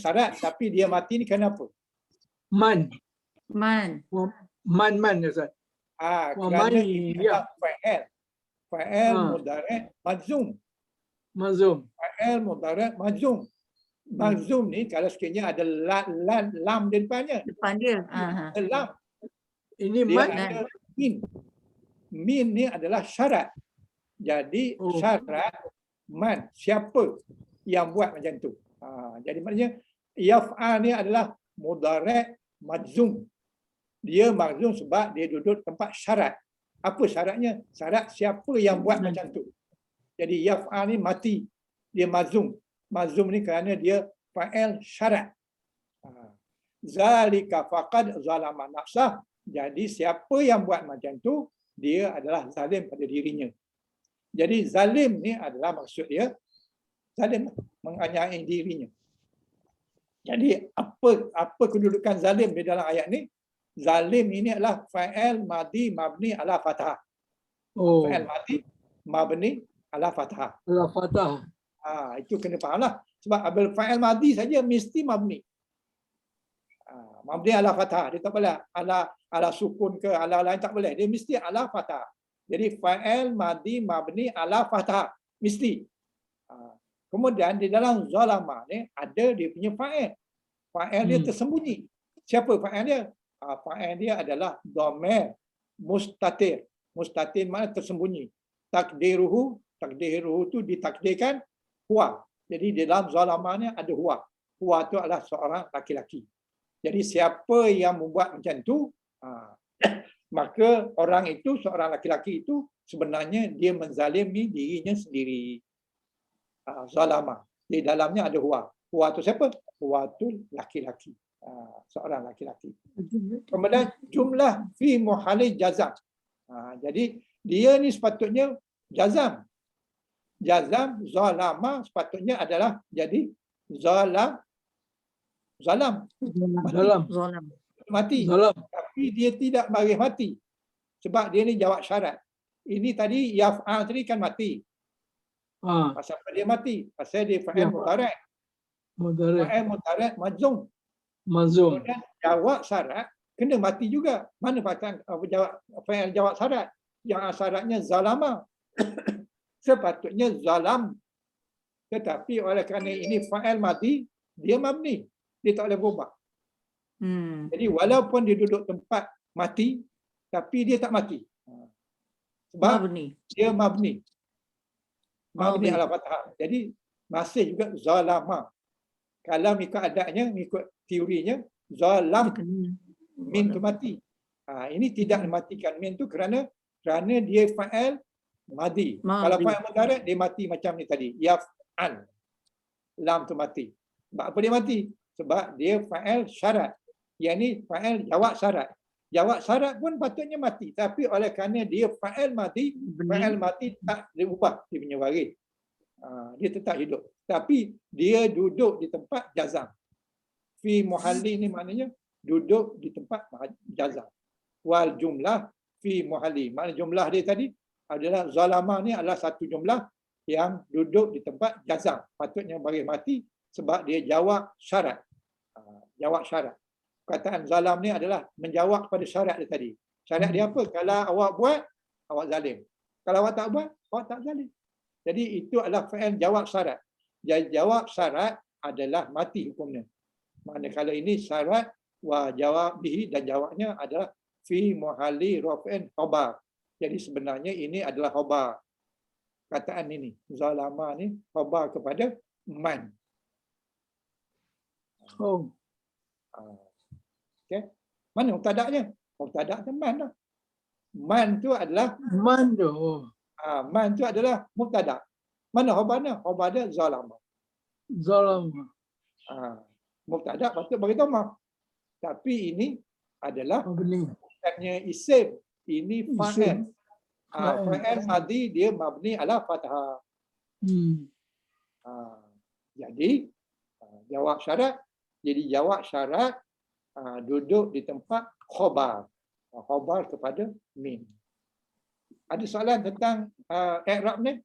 Syarat tapi dia mati ni kenapa? Man Ustaz. Kerana ini adalah fa'il mudhari' majzum. Fa'il mudhari' majzum. Majzum ni kalau sekiranya ada lam di depannya. Depan dia. Lam. Ini Dia man. ada min. Min ni adalah syarat. Jadi syarat man, siapa yang buat macam tu. Jadi maknanya yaf'al ni adalah mudhari' majzum. Dia majzum sebab dia duduk tempat syarat. Apa syaratnya? Syarat siapa yang buat macam tu. Jadi yaf'al ni mati. Dia majzum. Majzum ni kerana dia fa'il syarat. Zalika faqad zalama nafsah. Jadi siapa yang buat macam tu, dia adalah zalim pada dirinya. Jadi zalim ni adalah maksud dia zalim, menganiaya dirinya. Jadi apa kedudukan zalim di dalam ayat ni? Zalim ini adalah fa'il madi mabni ala fathah. Fa'il madi mabni ala fathah. Itu kena fahamlah. Sebab apabila fa'il madi saja mesti mabni. Mabni ala fathah. Dia tak boleh ala sukun ke ala lain, tak boleh. Dia mesti ala fathah. Jadi fa'il madhi mabni ala fathah mesti. Kemudian di dalam zalama ni ada dia punya fa'il. Fa'il dia tersembunyi. Siapa fa'il dia? Fa'il dia adalah dhamir mustatir. Mustatir makna tersembunyi. Takdiruhu tu ditakdirkan huwa. Jadi di dalam zalama ni ada huwa. Huwa tu adalah seorang laki-laki. Jadi siapa yang membuat macam tu, maka orang itu, seorang laki-laki itu sebenarnya dia menzalimi dirinya sendiri. Zalama. Di dalamnya ada huwa. Huwa tu siapa? Huwa tu laki-laki. Seorang laki-laki. Kemudian jumlah fi muhalli jazam. Jadi dia ni sepatutnya jazam. Jazam zalama sepatutnya adalah jadi zalam. Mati. Tapi dia tidak bagi mati. Sebab dia ni jawab syarat. Ini tadi yaf'al tadi kan mati. Pasal apa dia mati? Pasal dia fa'il mudhari'. Fa'il mudhari' majzum. Kemudian jawab syarat kena mati juga. Mana pasal fa'il jawab syarat? Yang syaratnya zalama. Sepatutnya zalam. Tetapi oleh kerana ini fa'il mati, dia mabni. Dia tak boleh berubah. Jadi walaupun dia duduk tempat mati, tapi dia tak mati. Sebab dia mabni. Mabni ala fathah. Jadi masih juga zalama. Kalau ikut adatnya, ikut teorinya, zalam min tu mati. Ini tidak dimatikan min tu kerana dia fa'il madi. Kalau fa'il mudhari' dia mati macam ni tadi. Yaf'al. Lam tu mati. Sebab apa dia mati? Sebab dia fa'il syarat. Yang ni fa'il jawab syarat. Jawab syarat pun patutnya mati. Tapi oleh kerana dia fa'il mati tak diubah dia punya waris. Dia tetap hidup. Tapi dia duduk di tempat jazam. Fi muhalli ni maknanya duduk di tempat jazam. Wal jumlah fi muhalli. Makna jumlah dia tadi adalah zalama ni adalah satu jumlah yang duduk di tempat jazam. Patutnya bagi mati sebab dia jawab syarat. Jawab syarat. Perkataan zalam ni adalah menjawab pada syarat dia tadi. Syarat dia apa? Kalau awak buat, awak zalim. Kalau awak tak buat, awak tak zalim. Jadi itu adalah fa'il jawab syarat. Jawab syarat adalah mati hukumnya. Manakala ini syarat wa jawab bihi dan jawabnya adalah fi muhalli raf'in khabar. Jadi sebenarnya ini adalah khabar. Kataan ini, zalama ni khabar kepada man. Okay. Mana mubtada'nya? Mubtada' tu man lah. Man tu adalah man tu adalah mubtada'. Mana khabarnya? Khabarnya zalama. Mubtada' patut bagi dhamma. Tapi ini adalah bukannya isim, ini fa'il. Fa'il madhi dia mabni ala fathah. Jadi jawab syarat. Jadi jawab syarat duduk di tempat khabar. Khabar kepada min. Ada soalan tentang i'rab ni?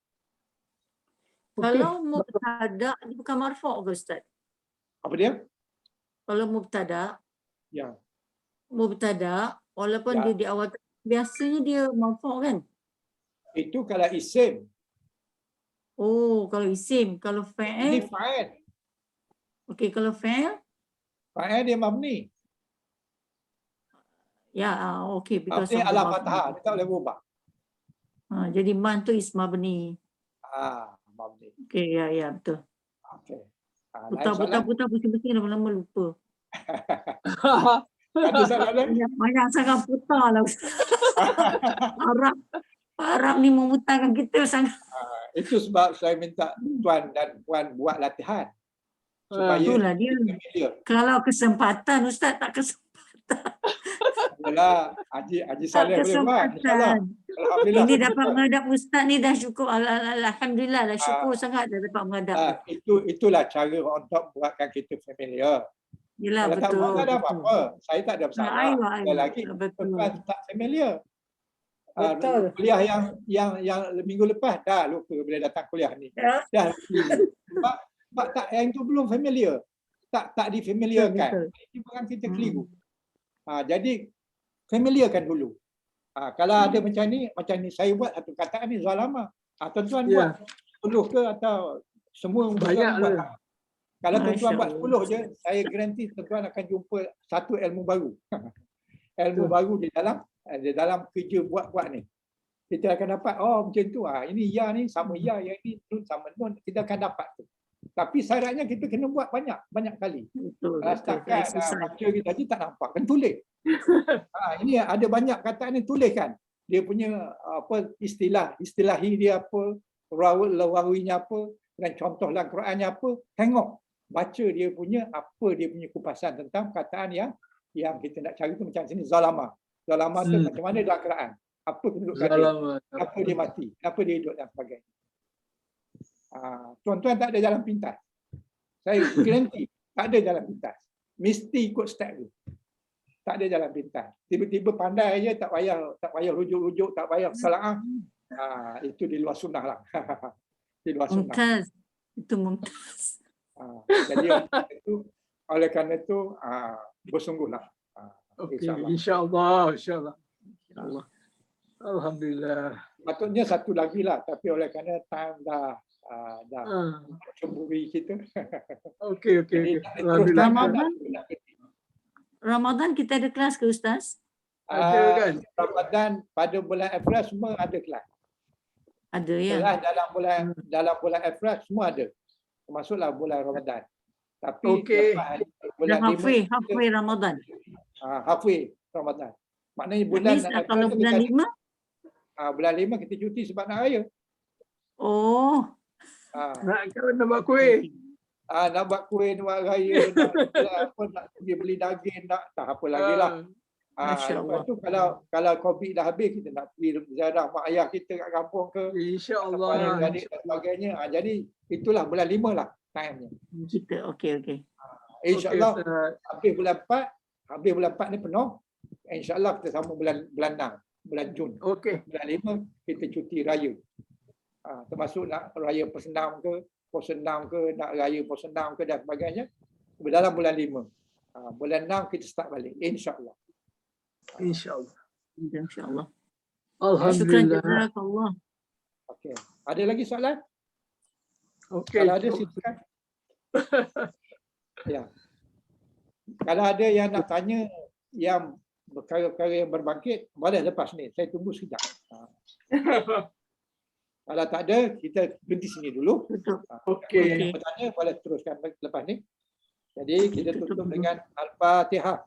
Kalau mubtada dia bukan marfu' ke Ustaz? Apa dia? Kalau mubtada, Ya. Mubtada walaupun dia di awal biasanya dia marfu' kan? Itu kalau isim. Oh, kalau isim, kalau Ini fa'il. fa'il. Okey, kalau fa'il Fa'il dia mabni. ya okey because Mabni of the ala mabni. fathah. Dia tak boleh berubah. Jadi man tu is mabni. Mabni. Okey, ya betul. Okey. Lain Putar pusing-pusing lama-lama lupa. Ada soalan lain? Banyak sangat putar lah. Arab ni memutarkan kita sangat. Itu sebab saya minta tuan dan puan buat latihan. Supaya Itulah dia. familiar. Kalau kesempatan Ustaz tak kesempatan. Yalah, Haji Saleh boleh buat. InsyaAllah. Alhamdulillah. Ini dapat menghadap Ustaz ni dah syukur. Alhamdulillah dah syukur sangat dah dapat menghadap. Itulah cara untuk buatkan kita familiar. Yelah, Kalau tak betul. buat tak ada betul. apa-apa. Saya tak ada masalah. Sekali lagi, betul. tuan tak familiar. Betul. Kuliah yang minggu lepas dah lupa bila datang kuliah ni. Ya. Dah sebab tak yang itu belum familiar. Tak difamiliarkan. Betul. Ini bukan kita keliru. Jadi familiarkan dulu. Kalau ada macam ni saya buat satu kataan ni zalama. Tuan-tuan Ya. buat 10 ke atau semua Banyak buat. lah. Kalau tuan-tuan Masya buat 10 je, saya garanti tuan-tuan akan jumpa satu ilmu baru. Ilmu baru di dalam kerja buat-buat ni. Kita akan dapat, oh macam tu, ini ya ni sama ya, yang ini nun sama nun, kita akan dapat tu. Tapi syaratnya kita kena buat banyak kali. Betul. Setakat Exercise. baca kita je tak nampak, kan tulis. Ini ada banyak kataan ni tulis kan. Dia punya apa istilahi dia apa, lawawinya apa, dan contoh dalam Qurannya apa, tengok. Baca dia punya kupasan tentang kataan yang kita nak cari tu macam sini zalama. Zalama tu macam mana dalam Quran? Apa kedudukan dia? Apa dia mati? Apa dia hidup dan sebagainya. Tuan-tuan tak ada jalan pintas. Saya garanti tak ada jalan pintas. Mesti ikut step tu. Tak ada jalan pintas. Tiba-tiba pandai aja tak payah rujuk-rujuk, tak payah salah. Itu di luar sunnah lah. Di luar sunnah. Mumtaz. Itu mumtaz. Jadi oleh kerana itu bersungguhlah. Okey, insya-Allah. Alhamdulillah. Patutnya satu lagi lah, tapi oleh kerana time dah cemburi kita. Okey. Ramadan? Ramadan kita ada kelas ke Ustaz? Ada kan? Ramadan pada bulan April semua ada kelas. Ada ya. Kelas dalam bulan April semua ada. Termasuklah bulan Ramadan. Tapi Okey. bulan Halfway Ramadan. halfway Ramadan. Maknanya bulan Kalau bulan 5? Bulan 5 kita cuti sebab nak raya. Oh. Nak buat kuih. Nak buat kuih, nak buat raya, nak pergi beli daging, tak apa lagi lah. Masya Allah. Lepas tu kalau COVID dah habis, kita nak pergi ziarah mak ayah kita kat kampung ke, Insya-Allah. adik dan sebagainya. Jadi itulah bulan 5 lah time-nya. Kita okey. InsyaAllah habis bulan 4 ni penuh. InsyaAllah kita sambung bulan 6, bulan Jun. Okey. Bulan 5 kita cuti raya. Termasuk nak raya Persenam ke, Posenam ke, nak raya Posenam ke dan sebagainya. Dalam bulan 5. Bulan 6 kita start balik. InsyaAllah. InsyaAllah. Alhamdulillah. Syukran jazakallah. Okey. Ada lagi soalan? Okey. Kalau ada silakan. Ya. Kalau ada yang nak tanya yang perkara-perkara yang berbangkit, boleh lepas ni. Saya tunggu sekejap. Kalau tak ada, kita berhenti sini dulu. Okey. Yang bertanya boleh teruskan lepas ni. Jadi kita tutup dengan Al-Fatihah.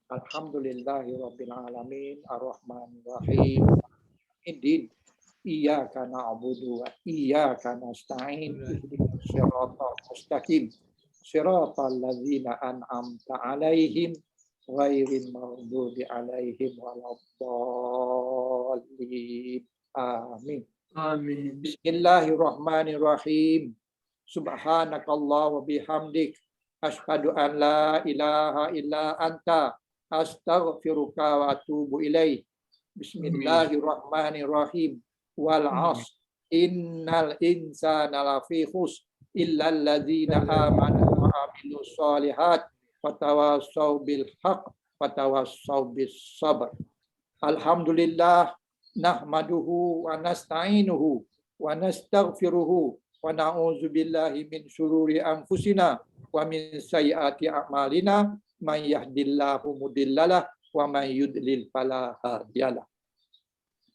Alhamdulillahirabbil alamin arrahmanir rahim. Ihdin iyyaka na'budu wa iyyaka nasta'in ihdinas siratal mustaqim siratal ladzina an'amta 'alaihim ghairil maghdubi 'alaihim waladdallin. Amin. Amin. Bismillahirrahmanirrahim. Subhanakallah wa bihamdik asyhadu an la ilaha illa anta astaghfiruka wa atubu ilaih. Bismillahirrahmanirrahim. Wal 'asr innal insana lafi khusr illa alladzina amanu wa amilus solihat wa tawassaw bil haqq wa tawassaw bis sabr. Alhamdulillah nahmaduhu wa nasta'inuhu wa nastaghfiruhu wa na'udzu billahi min syururi anfusina wa min sayyiati a'malina may yahdihillahu mudhillalah wa may yudlil fala hadiyalah.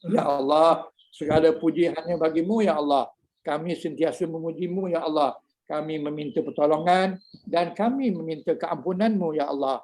Ya Allah, segala puji hanya bagimu ya Allah. Kami sentiasa memujimu ya Allah. Kami meminta pertolongan dan kami meminta keampunanmu ya Allah.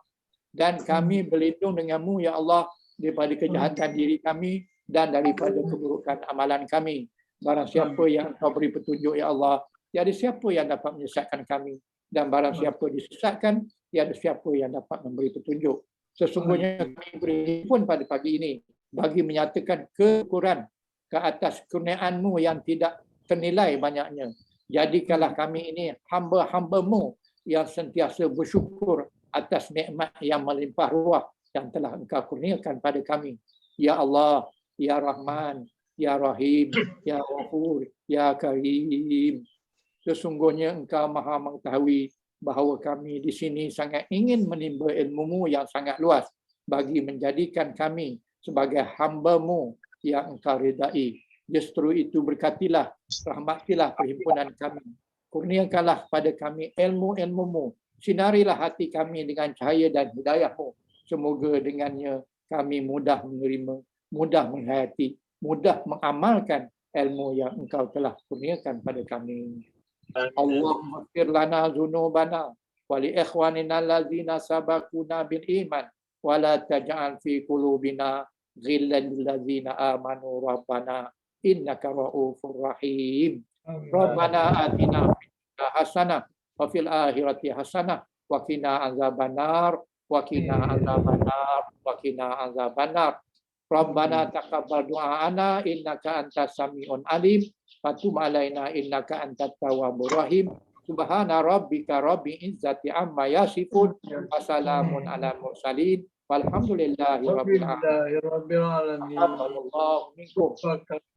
Dan kami berlindung denganmu ya Allah daripada kejahatan diri kami dan daripada keburukan amalan kami. Barang siapa yang Kau beri petunjuk ya Allah, tiada siapa yang dapat menyesatkan kami. Dan barang siapa disesatkan, tiada siapa yang dapat memberi petunjuk. Sesungguhnya kami berhimpun pada pagi ini bagi menyatakan kekurangan ke atas kurniaan-Mu yang tidak ternilai banyaknya. Jadikanlah kami ini hamba-hamba-Mu yang sentiasa bersyukur atas nikmat yang melimpah ruah yang telah Engkau kurniakan pada kami. Ya Allah, Ya Rahman, Ya Rahim, Ya Ghafur, Ya Karim. Sesungguhnya Engkau Maha mengetahui bahawa kami di sini sangat ingin menimba ilmu-Mu yang sangat luas bagi menjadikan kami sebagai hamba-Mu yang Engkau ridai. Justru itu berkatilah, rahmatilah perhimpunan kami. Kurniakanlah pada kami ilmu-ilmu-Mu. Sinarilah hati kami dengan cahaya dan hidayah-Mu. Semoga dengannya kami mudah menerima, mudah menghayati, mudah mengamalkan ilmu yang Engkau telah kurniakan pada kami. Allahumma ighfir lana dzunubana wa li ikhwanina allazina sabaquna bil iman wa la taj'al fi qulubina ghillan lil ladzina amanu rabbana innaka ra'ufur rahim. Rabbana atina fid dunya hasanah wa fil akhirati hasanah wa qina azabannar wa qina azabannar wa qina azabannar. Rabbana taqabbal du'aana innaka antas samiun alim wa tub alaina innaka antat tawwabur rahim. Subhana rabbika rabbil izzati amma yasifun wa salamun ala mursalin walhamdulillahi rabbil alamin. Alhamdulillahirabbil alamin. Allahu minkum.